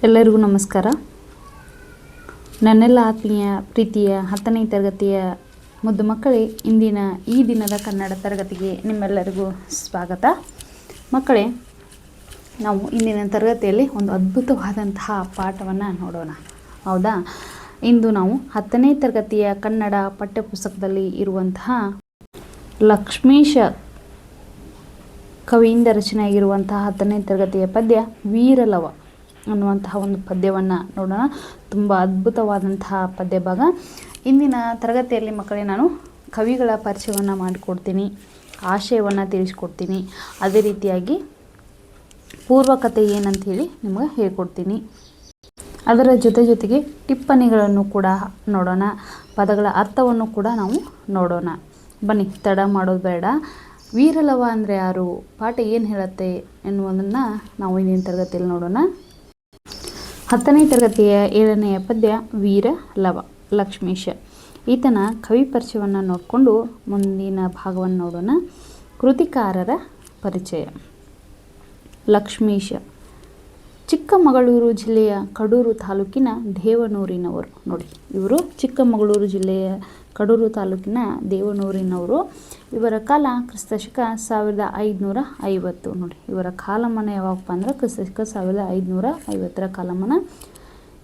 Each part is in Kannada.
ಎಲ್ಲರಿಗೂ ನಮಸ್ಕಾರ. ನನ್ನೆಲ್ಲ ಆತ್ಮೀಯ ಪ್ರೀತಿಯ 10ನೇ ತರಗತಿಯ ಮುದ್ದು ಮಕ್ಕಳೇ, ಇಂದಿನ ಈ ದಿನದ ಕನ್ನಡ ತರಗತಿಗೆ ನಿಮ್ಮೆಲ್ಲರಿಗೂ ಸ್ವಾಗತ. ಮಕ್ಕಳೇ, ನಾವು ಇಂದಿನ ತರಗತಿಯಲ್ಲಿ ಒಂದು ಅದ್ಭುತವಾದಂತಹ ಪಾಠವನ್ನು ನೋಡೋಣ. ಹೌದಾ? ಇಂದು ನಾವು 10ನೇ ತರಗತಿಯ ಕನ್ನಡ ಪಠ್ಯಪುಸ್ತಕದಲ್ಲಿ ಇರುವಂತಹ ಲಕ್ಷ್ಮೀಶ ಕವಿಯಿಂದ ರಚನೆಯಾಗಿರುವಂತಹ 10ನೇ ತರಗತಿಯ ಪದ್ಯ ವೀರಲವ ಅನ್ನುವಂತಹ ಒಂದು ಪದ್ಯವನ್ನು ನೋಡೋಣ. ತುಂಬ ಅದ್ಭುತವಾದಂತಹ ಪದ್ಯ ಭಾಗ. ಇಂದಿನ ತರಗತಿಯಲ್ಲಿ ಮಕ್ಕಳೇ ನಾನು ಕವಿಗಳ ಪರಿಚಯವನ್ನು ಮಾಡಿಕೊಡ್ತೀನಿ, ಆಶಯವನ್ನು ತಿಳಿಸ್ಕೊಡ್ತೀನಿ. ಅದೇ ರೀತಿಯಾಗಿ ಪೂರ್ವಕತೆ ಏನಂತೇಳಿ ನಿಮಗೆ ಹೇಳ್ಕೊಡ್ತೀನಿ. ಅದರ ಜೊತೆಗೆ ಟಿಪ್ಪಣಿಗಳನ್ನು ಕೂಡ ನೋಡೋಣ. ಪದಗಳ ಅರ್ಥವನ್ನು ಕೂಡ ನಾವು ನೋಡೋಣ. ಬನ್ನಿ, ತಡ ಮಾಡೋದು ಬೇಡ. ವೀರಲವ ಅಂದರೆ ಯಾರು, ಪಾಠ ಏನು ಹೇಳುತ್ತೆ ಎನ್ನುವುದನ್ನು ನಾವು ಇಂದಿನ ತರಗತಿಯಲ್ಲಿ ನೋಡೋಣ. 10ನೇ ತರಗತಿಯ 7ನೆಯ ಪದ್ಯ ವೀರಲವ, ಲಕ್ಷ್ಮೀಶ. ಈತನ ಕವಿ ಪರಿಚಯವನ್ನು ನೋಡಿಕೊಂಡು ಮುಂದಿನ ಭಾಗವನ್ನು ನೋಡೋಣ. ಕೃತಿಕಾರರ ಪರಿಚಯ. ಲಕ್ಷ್ಮೀಶ ಚಿಕ್ಕಮಗಳೂರು ಜಿಲ್ಲೆಯ ಕಡೂರು ತಾಲೂಕಿನ ದೇವನೂರಿನವರು. ನೋಡಿ, ಇವರು ಚಿಕ್ಕಮಗಳೂರು ಜಿಲ್ಲೆಯ ಕಡೂರು ತಾಲೂಕಿನ ದೇವನೂರಿನವರು. ಇವರ ಕಾಲ ಕ್ರಿಸ್ತಶಕ 1550. ನೋಡಿ, ಇವರ ಕಾಲಮಾನ ಯಾವಾಗಪ್ಪ ಅಂದ್ರೆ ಕ್ರಿಸ್ತಶಕ 1550 ಕಾಲಮಾನ.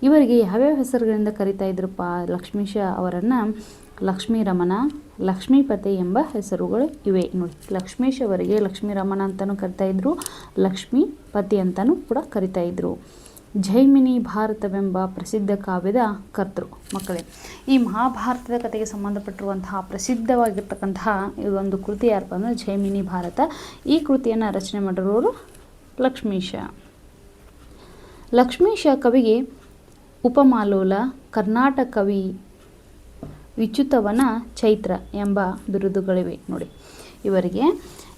ಇವರಿಗೆ ಯಾವ್ಯಾವ ಹೆಸರುಗಳಿಂದ ಕರಿತಾ ಇದ್ರಪ್ಪ ಲಕ್ಷ್ಮೀಶ ಅವರನ್ನು? ಲಕ್ಷ್ಮೀರಮಣ, ಲಕ್ಷ್ಮೀಪತಿ ಎಂಬ ಹೆಸರುಗಳು ಇವೆ. ನೋಡಿ, ಲಕ್ಷ್ಮೀಶ ಅವರಿಗೆ ಲಕ್ಷ್ಮೀರಮಣ ಅಂತಲೂ ಕರಿತಾ ಇದ್ರು, ಲಕ್ಷ್ಮೀಪತಿ ಅಂತಲೂ ಕೂಡ ಕರಿತಾ ಇದ್ರು. ಜೈಮಿನಿ ಭಾರತವೆಂಬ ಪ್ರಸಿದ್ಧ ಕಾವ್ಯದ ಕರ್ತೃ. ಮಕ್ಕಳೇ, ಈ ಮಹಾಭಾರತದ ಕಥೆಗೆ ಸಂಬಂಧಪಟ್ಟಿರುವಂತಹ ಪ್ರಸಿದ್ಧವಾಗಿರ್ತಕ್ಕಂತಹ ಒಂದು ಕೃತಿ ಯಾರಪ್ಪ ಅಂದರೆ ಜೈಮಿನಿ ಭಾರತ. ಈ ಕೃತಿಯನ್ನು ರಚನೆ ಮಾಡಿರೋರು ಲಕ್ಷ್ಮೀಶ. ಲಕ್ಷ್ಮೀಶ ಕವಿಗೆ ಉಪಮಾಲೋಲ, ಕರ್ನಾಟಕ ಕವಿ, ವಿಚ್ಯುತವನ ಚೈತ್ರ ಎಂಬ ಬಿರುದುಗಳಿವೆ. ನೋಡಿ, ಇವರಿಗೆ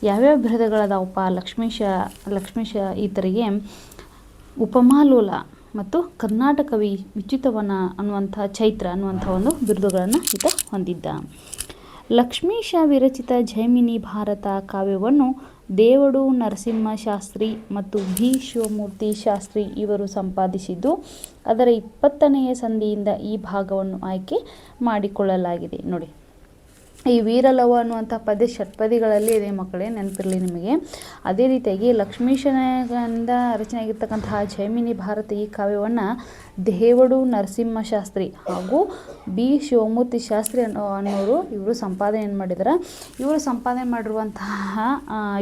ಯಾವ್ಯಾವ ಬಿರುದುಗಳದಾವಪ್ಪ? ಲಕ್ಷ್ಮೀಶ ಈತರಿಗೆ ಉಪಮಾಲೋಲ ಮತ್ತು ಕರ್ನಾಟಕ ಕವಿ, ವಿಚ್ಯುತವನ ಅನ್ನುವಂಥ ಚೈತ್ರ ಅನ್ನುವಂಥ ಒಂದು ಬಿರುದುಗಳನ್ನು ಈತ ಹೊಂದಿದ್ದ. ಲಕ್ಷ್ಮೀಶ ವಿರಚಿತ ಜೈಮಿನಿ ಭಾರತ ಕಾವ್ಯವನ್ನು ದೇವಡು ನರಸಿಂಹ ಶಾಸ್ತ್ರಿ ಮತ್ತು ಭಿ ಶಿವಮೂರ್ತಿ ಶಾಸ್ತ್ರಿ ಇವರು ಸಂಪಾದಿಸಿದ್ದು, ಅದರ 20ನೆಯ ಸಂಧಿಯಿಂದ ಈ ಭಾಗವನ್ನು ಆಯ್ಕೆ ಮಾಡಿಕೊಳ್ಳಲಾಗಿದೆ. ನೋಡಿ, ಈ ವೀರಲವ ಅನ್ನುವಂಥ ಪದ್ಯ ಷಟ್ಪದಿಗಳಲ್ಲಿ ಇದೆ ಮಕ್ಕಳೇ, ನೆನಪಿರಲಿ ನಿಮಗೆ. ಅದೇ ರೀತಿಯಾಗಿ ಲಕ್ಷ್ಮೀಶನಿಂದ ರಚನೆಯಾಗಿರ್ತಕ್ಕಂತಹ ಜೈಮಿನಿ ಭಾರತ ಈ ಕಾವ್ಯವನ್ನು ದೇವಡು ನರಸಿಂಹ ಶಾಸ್ತ್ರಿ ಹಾಗೂ ಬಿ ಶಿವಮೂರ್ತಿ ಶಾಸ್ತ್ರಿ ಅನ್ನೋರು ಇವರು ಸಂಪಾದನೆ ಮಾಡಿದ್ದಾರೆ. ಇವರು ಸಂಪಾದನೆ ಮಾಡಿರುವಂತಹ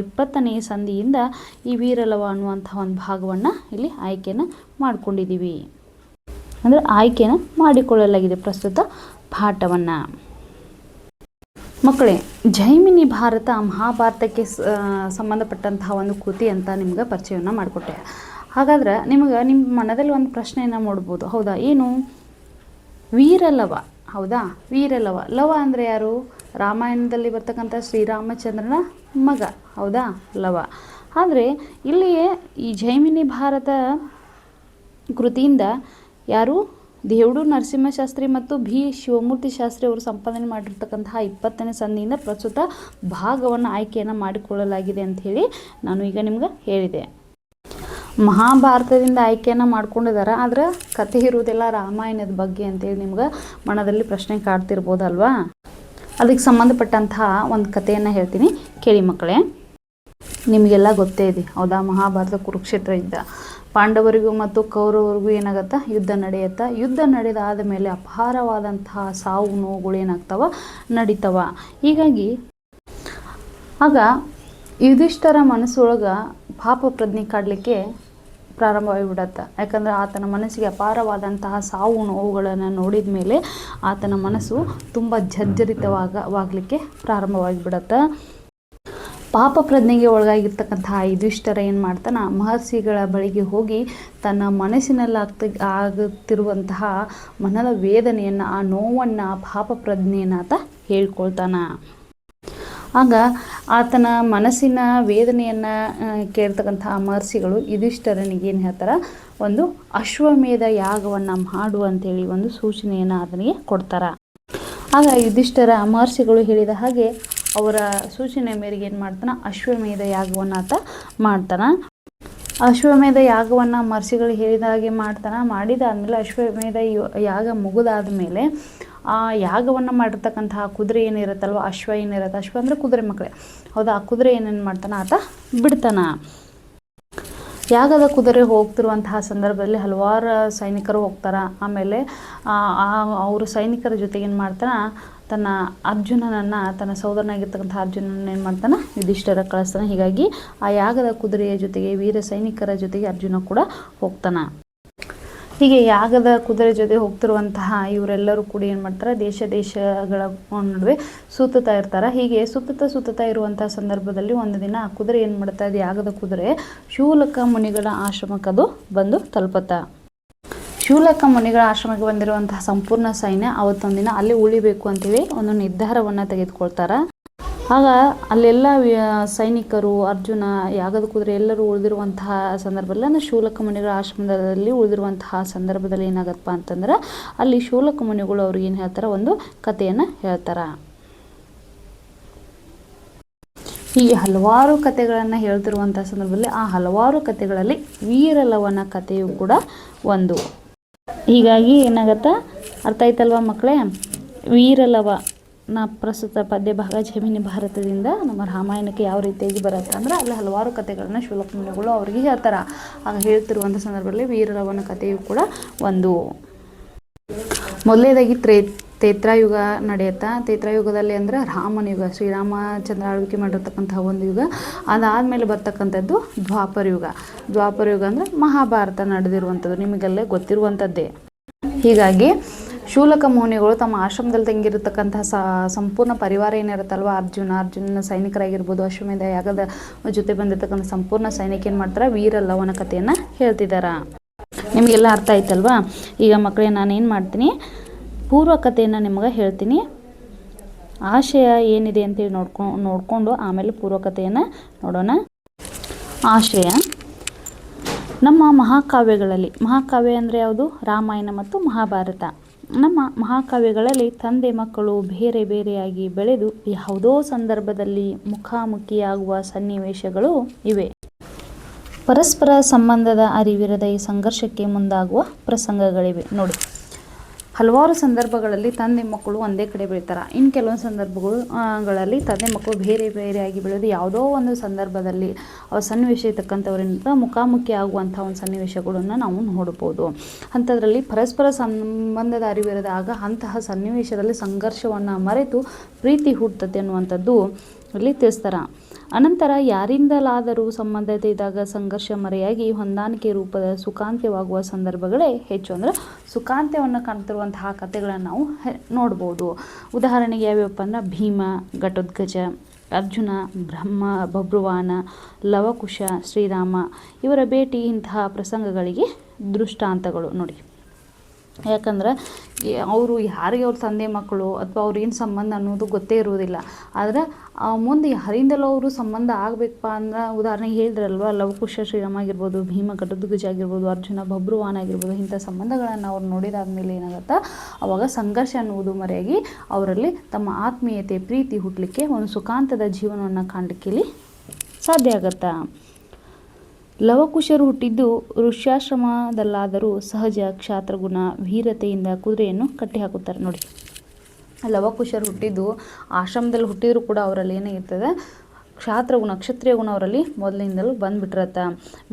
20ನೆಯ ಸಂಧಿಯಿಂದ ಈ ವೀರಲವ ಅನ್ನುವಂಥ ಒಂದು ಭಾಗವನ್ನು ಇಲ್ಲಿ ಆಯ್ಕೆಯನ್ನು ಮಾಡಿಕೊಂಡಿದ್ದೀವಿ. ಅಂದರೆ ಆಯ್ಕೆಯನ್ನು ಮಾಡಿಕೊಳ್ಳಲಾಗಿದೆ ಪ್ರಸ್ತುತ ಪಾಠವನ್ನು. ಮಕ್ಕಳೇ, ಜೈಮಿನಿ ಭಾರತ ಮಹಾಭಾರತಕ್ಕೆ ಸಂಬಂಧಪಟ್ಟಂತಹ ಒಂದು ಕೃತಿ ಅಂತ ನಿಮ್ಗೆ ಪರಿಚಯವನ್ನು ಮಾಡಿಕೊಟ್ಟೆ. ಹಾಗಾದ್ರೆ ನಿಮಗೆ ನಿಮ್ಮ ಮನದಲ್ಲಿ ಒಂದು ಪ್ರಶ್ನೆಯನ್ನು ಮೂಡ್ಬೋದು. ಹೌದಾ, ಏನು ವೀರಲವ? ಹೌದಾ, ವೀರಲವ. ಲವ ಅಂದರೆ ಯಾರು? ರಾಮಾಯಣದಲ್ಲಿ ಬರ್ತಕ್ಕಂಥ ಶ್ರೀರಾಮಚಂದ್ರನ ಮಗ. ಹೌದಾ, ಲವ. ಆದರೆ ಇಲ್ಲಿಯೇ ಈ ಜೈಮಿನಿ ಭಾರತ ಕೃತಿಯಿಂದ ಯಾರು? ದೇವಡು ನರಸಿಂಹಶಾಸ್ತ್ರಿ ಮತ್ತು ಭಿ ಶಿವಮೂರ್ತಿ ಶಾಸ್ತ್ರಿ ಅವರು ಸಂಪಾದನೆ ಮಾಡಿರ್ತಕ್ಕಂತಹ 20ನೇ ಸಂಧಿಯಿಂದ ಪ್ರಸ್ತುತ ಭಾಗವನ್ನು ಆಯ್ಕೆಯನ್ನು ಮಾಡಿಕೊಳ್ಳಲಾಗಿದೆ ಅಂಥೇಳಿ ನಾನು ಈಗ ನಿಮ್ಗೆ ಹೇಳಿದೆ. ಮಹಾಭಾರತದಿಂದ ಆಯ್ಕೆಯನ್ನು ಮಾಡ್ಕೊಂಡಿದ್ದಾರೆ, ಆದರೆ ಕಥೆ ಇರುವುದೆಲ್ಲ ರಾಮಾಯಣದ ಬಗ್ಗೆ ಅಂತೇಳಿ ನಿಮ್ಗೆ ಮನದಲ್ಲಿ ಪ್ರಶ್ನೆ ಕಾಡ್ತಿರ್ಬೋದಲ್ವಾ? ಅದಕ್ಕೆ ಸಂಬಂಧಪಟ್ಟಂತಹ ಒಂದು ಕಥೆಯನ್ನು ಹೇಳ್ತೀನಿ, ಕೇಳಿ ಮಕ್ಕಳೇ. ನಿಮಗೆಲ್ಲ ಗೊತ್ತೇ ಇದೆ, ಹೌದಾ? ಮಹಾಭಾರತ ಕುರುಕ್ಷೇತ್ರ ಯುದ್ಧ. ಪಾಂಡವರಿಗೂ ಮತ್ತು ಕೌರವರಿಗೂ ಏನಾಗತ್ತಾ? ಯುದ್ಧ ನಡೆಯುತ್ತಾ. ಯುದ್ಧ ನಡೆದಾದ ಮೇಲೆ ಅಪಾರವಾದಂತಹ ಸಾವು ನೋವುಗಳು ಏನಾಗ್ತವ? ನಡೀತವ. ಹೀಗಾಗಿ ಆಗ ಯುಧಿಷ್ಠರ ಮನಸ್ಸೊಳಗೆ ಪಾಪ ಪ್ರಜ್ಞೆ ಕಾಡಲಿಕ್ಕೆ ಪ್ರಾರಂಭವಾಗಿಬಿಡತ್ತೆ. ಯಾಕಂದರೆ ಆತನ ಮನಸ್ಸಿಗೆ ಅಪಾರವಾದಂತಹ ಸಾವು ನೋವುಗಳನ್ನು ನೋಡಿದ ಮೇಲೆ ಆತನ ಮನಸ್ಸು ತುಂಬ ಜರ್ಜರಿತವಾಗಲಿಕ್ಕೆ ಪ್ರಾರಂಭವಾಗಿಬಿಡತ್ತೆ. ಪಾಪ ಪ್ರಜ್ಞೆಗೆ ಒಳಗಾಗಿರ್ತಕ್ಕಂತಹ ಯುಧಿಷ್ಠರ ಏನು ಮಾಡ್ತಾನೆ? ಮಹರ್ಷಿಗಳ ಬಳಿಗೆ ಹೋಗಿ ತನ್ನ ಮನಸ್ಸಿನಲ್ಲಿ ಆಗುತ್ತಿರುವಂತಹ ಮನದ ವೇದನೆಯನ್ನು, ಆ ನೋವನ್ನು, ಪಾಪ ಪ್ರಜ್ಞೆಯನ್ನು ಆತ ಹೇಳ್ಕೊಳ್ತಾನೆ. ಆಗ ಆತನ ಮನಸ್ಸಿನ ವೇದನೆಯನ್ನು ಕೇಳ್ತಕ್ಕಂತಹ ಮಹರ್ಷಿಗಳು ಯುಧಿಷ್ಠರನಿಗೆ ಏನು ಹೇಳ್ತಾರೆ? ಒಂದು ಅಶ್ವಮೇಧ ಯಾಗವನ್ನು ಮಾಡು ಅಂತೇಳಿ ಒಂದು ಸೂಚನೆಯನ್ನು ಆತನಿಗೆ ಕೊಡ್ತಾರೆ. ಆಗ ಯುಧಿಷ್ಠರ ಮಹರ್ಷಿಗಳು ಹೇಳಿದ ಹಾಗೆ ಅವರ ಸೂಚನೆ ಮೇರೆಗೆ ಏನು ಮಾಡ್ತಾನೆ? ಅಶ್ವಮೇಧ ಯಾಗವನ್ನು ಆತ ಮಾಡ್ತಾನೆ. ಅಶ್ವಮೇಧ ಯಾಗವನ್ನು ಮಹರ್ಷಿಗಳು ಹೇಳಿದ ಹಾಗೆ ಮಾಡ್ತಾನೆ. ಮಾಡಿದಾದ್ಮೇಲೆ ಅಶ್ವಮೇಧ ಯಾಗ ಮುಗಿದಾದ ಮೇಲೆ ಆ ಯಾಗವನ್ನು ಮಾಡಿರ್ತಕ್ಕಂತಹ ಕುದುರೆ ಏನಿರುತ್ತಲ್ವ, ಅಶ್ವ ಏನಿರುತ್ತೆ, ಅಶ್ವ ಅಂದರೆ ಕುದುರೆ ಮಕ್ಕಳೇ ಹೌದಾ, ಆ ಕುದುರೆ ಏನೇನು ಮಾಡ್ತಾನೆ ಆತ ಬಿಡ್ತಾನ. ಯಾಗದ ಕುದುರೆ ಹೋಗ್ತಿರುವಂತಹ ಸಂದರ್ಭದಲ್ಲಿ ಹಲವಾರು ಸೈನಿಕರು ಹೋಗ್ತಾರೆ. ಆಮೇಲೆ ಅವರು ಸೈನಿಕರ ಜೊತೆಗೆ ಏನು ಮಾಡ್ತಾನೆ, ತನ್ನ ಅರ್ಜುನನನ್ನು, ತನ್ನ ಸಹೋದರನಾಗಿರ್ತಕ್ಕಂಥ ಅರ್ಜುನನ ಏನು ಮಾಡ್ತಾನೆ, ಯುಧಿಷ್ಠಿರ ಕಳಿಸ್ತಾನೆ. ಹೀಗಾಗಿ ಆ ಯಾಗದ ಕುದುರೆಯ ಜೊತೆಗೆ ವೀರ ಸೈನಿಕರ ಜೊತೆಗೆ ಅರ್ಜುನ ಕೂಡ ಹೋಗ್ತಾನೆ. ಹೀಗೆ ಯಾಗದ ಕುದುರೆ ಜೊತೆ ಹೋಗ್ತಿರುವಂತಹ ಇವರೆಲ್ಲರೂ ಕೂಡ ಏನು ಮಾಡ್ತಾರೆ, ದೇಶಗಳ ನಡುವೆ ಸುತ್ತುತ್ತಾ ಇರ್ತಾರೆ. ಹೀಗೆ ಸುತ್ತುತ್ತಾ ಇರುವಂತಹ ಸಂದರ್ಭದಲ್ಲಿ ಒಂದು ದಿನ ಆ ಕುದುರೆ ಏನು ಮಾಡ್ತಾ ಇದೆ, ಯಾಗದ ಕುದುರೆ ಶೂಲಕ ಮುನಿಗಳ ಆಶ್ರಮಕ್ಕೆ ಅದು ಬಂದು ತಲುಪುತ್ತಾ. ಶೂಲಕ ಮುನಿಗಳ ಆಶ್ರಮಕ್ಕೆ ಬಂದಿರುವಂತಹ ಸಂಪೂರ್ಣ ಸೈನ್ಯ ಅವತ್ತೊಂದಿನ ಅಲ್ಲಿ ಉಳಿಬೇಕು ಅಂತೇಳಿ ಒಂದು ನಿರ್ಧಾರವನ್ನು ತೆಗೆದುಕೊಳ್ತಾರೆ. ಆಗ ಅಲ್ಲೆಲ್ಲ ಸೈನಿಕರು, ಅರ್ಜುನ, ಯಾಗದ ಕುದುರೆ ಎಲ್ಲರೂ ಉಳಿದಿರುವಂತಹ ಸಂದರ್ಭದಲ್ಲಿ, ಅಂದರೆ ಶೂಲಕ ಮುನಿಗಳ ಆಶ್ರಮದಲ್ಲಿ ಉಳಿದಿರುವಂತಹ ಸಂದರ್ಭದಲ್ಲಿ ಏನಾಗತ್ತಪ್ಪ ಅಂತಂದ್ರೆ, ಅಲ್ಲಿ ಶೂಲಕ ಮುನಿಗಳು ಅವ್ರಿಗೆ ಏನು ಹೇಳ್ತಾರೆ, ಒಂದು ಕಥೆಯನ್ನು ಹೇಳ್ತಾರೆ. ಹೀಗೆ ಹಲವಾರು ಕಥೆಗಳನ್ನು ಹೇಳ್ತಿರುವಂಥ ಸಂದರ್ಭದಲ್ಲಿ ಆ ಹಲವಾರು ಕಥೆಗಳಲ್ಲಿ ವೀರಲವನ ಕಥೆಯು ಕೂಡ ಒಂದು. ಹೀಗಾಗಿ ಏನಾಗತ್ತಾ, ಅರ್ಥ ಆಯ್ತಲ್ವ ಮಕ್ಕಳೇ, ವೀರಲವ ಪ್ರಸ್ತುತ ಪದ್ಯ ಭಾಗ ಜೈಮಿನಿ ಭಾರತದಿಂದ ನಮ್ಮ ರಾಮಾಯಣಕ್ಕೆ ಯಾವ ರೀತಿಯಾಗಿ ಬರುತ್ತೆ ಅಂದರೆ, ಅಲ್ಲಿ ಹಲವಾರು ಕಥೆಗಳನ್ನ ಶೂಲಕ ಮುನಿಗಳು ಅವರಿಗೆ ಹೇಳ್ತಾರೆ. ಆಗ ಹೇಳ್ತಿರುವಂಥ ಸಂದರ್ಭದಲ್ಲಿ ವೀರಲವನ ಕಥೆಯು ಕೂಡ ಒಂದು. ಮೊದಲನೇದಾಗಿ ತ್ರೇತಾಯುಗ ನಡೆಯುತ್ತಾ. ತ್ರೇತಾಯುಗದಲ್ಲಿ ಅಂದರೆ ರಾಮನ ಯುಗ, ಶ್ರೀರಾಮಚಂದ್ರ ಆಳ್ವಿಕೆ ಮಾಡಿರ್ತಕ್ಕಂತಹ ಒಂದು ಯುಗ. ಅದಾದಮೇಲೆ ಬರ್ತಕ್ಕಂಥದ್ದು ದ್ವಾಪರ ಯುಗ. ದ್ವಾಪರ ಯುಗ ಅಂದರೆ ಮಹಾಭಾರತ ನಡೆದಿರುವಂಥದ್ದು, ನಿಮಗೆಲ್ಲ ಗೊತ್ತಿರುವಂಥದ್ದೇ. ಹೀಗಾಗಿ ಶೂಲಕ ಮುನಿಗಳು ತಮ್ಮ ಆಶ್ರಮದಲ್ಲಿ ತಂಗಿರತಕ್ಕಂತಹ ಸಂಪೂರ್ಣ ಪರಿವಾರ ಏನಿರುತ್ತಲ್ವ, ಅರ್ಜುನನ ಸೈನಿಕರಾಗಿರ್ಬೋದು, ಅಶ್ವಮೇಧ ಯಾಗದ ಜೊತೆ ಬಂದಿರತಕ್ಕಂಥ ಸಂಪೂರ್ಣ ಸೈನಿಕ ಏನು ಮಾಡ್ತಾರೆ, ವೀರಲವನ ಕಥೆಯನ್ನು ಹೇಳ್ತಿದ್ದಾರೆ. ನಿಮಗೆಲ್ಲ ಅರ್ಥ ಆಯ್ತಲ್ವಾ? ಈಗ ಮಕ್ಕಳೇ ನಾನೇನು ಮಾಡ್ತೀನಿ, ಪೂರ್ವ ಕಥೆಯನ್ನು ನಿಮಗೆ ಹೇಳ್ತೀನಿ. ಆಶಯ ಏನಿದೆ ಅಂತೇಳಿ ನೋಡಿಕೊಂಡು ಆಮೇಲೆ ಪೂರ್ವ ಕಥೆಯನ್ನು ನೋಡೋಣ. ಆಶಯ, ನಮ್ಮ ಮಹಾಕಾವ್ಯಗಳಲ್ಲಿ, ಮಹಾಕಾವ್ಯ ಅಂದರೆ ಯಾವುದು, ರಾಮಾಯಣ ಮತ್ತು ಮಹಾಭಾರತ. ನಮ್ಮ ಮಹಾಕಾವ್ಯಗಳಲ್ಲಿ ತಂದೆ ಮಕ್ಕಳು ಬೇರೆ ಬೇರೆಯಾಗಿ ಬೆಳೆದು ಯಾವುದೋ ಸಂದರ್ಭದಲ್ಲಿ ಮುಖಾಮುಖಿಯಾಗುವ ಸನ್ನಿವೇಶಗಳು ಇವೆ. ಪರಸ್ಪರ ಸಂಬಂಧದ ಅರಿವಿರದ ಈ ಸಂಘರ್ಷಕ್ಕೆ ಮುಂದಾಗುವ ಪ್ರಸಂಗಗಳಿವೆ. ನೋಡಿ, ಹಲವಾರು ಸಂದರ್ಭಗಳಲ್ಲಿ ತಂದೆ ಮಕ್ಕಳು ಒಂದೇ ಕಡೆ ಬೆಳೀತಾರೆ. ಇನ್ನು ಕೆಲವೊಂದು ಸಂದರ್ಭಗಳಲ್ಲಿ ತಂದೆ ಮಕ್ಕಳು ಬೇರೆ ಬೇರೆಯಾಗಿ ಬೆಳೆದು ಯಾವುದೋ ಒಂದು ಸಂದರ್ಭದಲ್ಲಿ ಅವ್ರ ಸನ್ನಿವೇಶ ಇರ್ತಕ್ಕಂಥವರಿಂದ ಮುಖಾಮುಖಿ ಆಗುವಂಥ ಒಂದು ಸನ್ನಿವೇಶಗಳನ್ನು ನಾವು ನೋಡ್ಬೋದು. ಅಂಥದ್ರಲ್ಲಿ ಪರಸ್ಪರ ಸಂಬಂಧದ ಅರಿವಿರದಾಗ ಅಂತಹ ಸನ್ನಿವೇಶದಲ್ಲಿ ಸಂಘರ್ಷವನ್ನು ಮರೆತು ಪ್ರೀತಿ ಹುಟ್ಟುತ್ತೆ ಅನ್ನುವಂಥದ್ದು ಇಲ್ಲಿ ತಿಳಿಸ್ತಾರೆ. ಅನಂತರ ಯಾರಿಂದಲಾದರೂ ಸಂಬಂಧತೆ ಇದ್ದಾಗ ಸಂಘರ್ಷ ಮರೆಯಾಗಿ ಹೊಂದಾಣಿಕೆ ರೂಪದ ಸುಖಾಂತ್ಯವಾಗುವ ಸಂದರ್ಭಗಳೇ ಹೆಚ್ಚು. ಅಂದರೆ ಸುಖಾಂತ್ಯವನ್ನು ಕಾಣ್ತಿರುವಂತಹ ಕಥೆಗಳನ್ನು ನಾವು ನೋಡ್ಬೋದು. ಉದಾಹರಣೆಗೆ ಯಾವ್ಯಾವಪ್ಪ ಅಂದ್ರೆ, ಭೀಮ, ಘಟೋತ್ಕಚ, ಅರ್ಜುನ, ಬ್ರಹ್ಮ, ಬಭ್ರುವಾಹನ, ಲವಕುಶ, ಶ್ರೀರಾಮ ಇವರ ಭೇಟಿ ಇಂತಹ ಪ್ರಸಂಗಗಳಿಗೆ ದೃಷ್ಟಾಂತಗಳು ನೋಡಿ. ಯಾಕಂದ್ರೆ ಅವರು ಯಾರಿಗೆ ಅವ್ರ ತಂದೆ ಮಕ್ಕಳು ಅಥವಾ ಅವ್ರ ಏನು ಸಂಬಂಧ ಅನ್ನೋದು ಗೊತ್ತೇ ಇರುವುದಿಲ್ಲ. ಆದರೆ ಮುಂದೆ ಯಾರಿಂದಲೂ ಅವರು ಸಂಬಂಧ ಆಗಬೇಕಪ್ಪ ಅಂದ್ರೆ, ಉದಾಹರಣೆಗೆ ಹೇಳಿದ್ರಲ್ವ, ಲವಕುಶ ಶ್ರೀರಾಮ ಆಗಿರ್ಬೋದು, ಭೀಮ ಘಟೋತ್ಕಚ ಆಗಿರ್ಬೋದು, ಅರ್ಜುನ ಬಭ್ರುವಾಹನ ಆಗಿರ್ಬೋದು, ಇಂಥ ಸಂಬಂಧಗಳನ್ನು ಅವ್ರು ನೋಡಿದಾದ್ಮೇಲೆ ಏನಾಗುತ್ತೆ, ಅವಾಗ ಸಂಘರ್ಷ ಅನ್ನುವುದು ಮರೆಯಾಗಿ ಅವರಲ್ಲಿ ತಮ್ಮ ಆತ್ಮೀಯತೆ, ಪ್ರೀತಿ ಹುಟ್ಟಲಿಕ್ಕೆ, ಒಂದು ಸುಖಾಂತದ ಜೀವನವನ್ನು ಕಾಣಲಿಕ್ಕೆ ಇಲ್ಲಿ ಸಾಧ್ಯ ಆಗತ್ತಾ. ಲವಕುಶರು ಹುಟ್ಟಿದ್ದು ಋಷ್ಯಾಶ್ರಮದಲ್ಲಾದರೂ ಸಹಜ ಕ್ಷಾತ್ರಗುಣ ವೀರತೆಯಿಂದ ಕುದುರೆಯನ್ನು ಕಟ್ಟಿಹಾಕುತ್ತಾರೆ. ನೋಡಿ, ಲವಕುಶರು ಹುಟ್ಟಿದ್ದು ಆಶ್ರಮದಲ್ಲಿ ಹುಟ್ಟಿದ್ರು ಕೂಡ ಅವರಲ್ಲಿ ಏನಾಗಿರ್ತದೆ, ಕ್ಷಾತ್ರಗುಣ, ಕ್ಷತ್ರಿಯ ಗುಣ ಅವರಲ್ಲಿ ಮೊದಲಿಂದಲೂ ಬಂದುಬಿಟ್ಟಿರತ್ತೆ.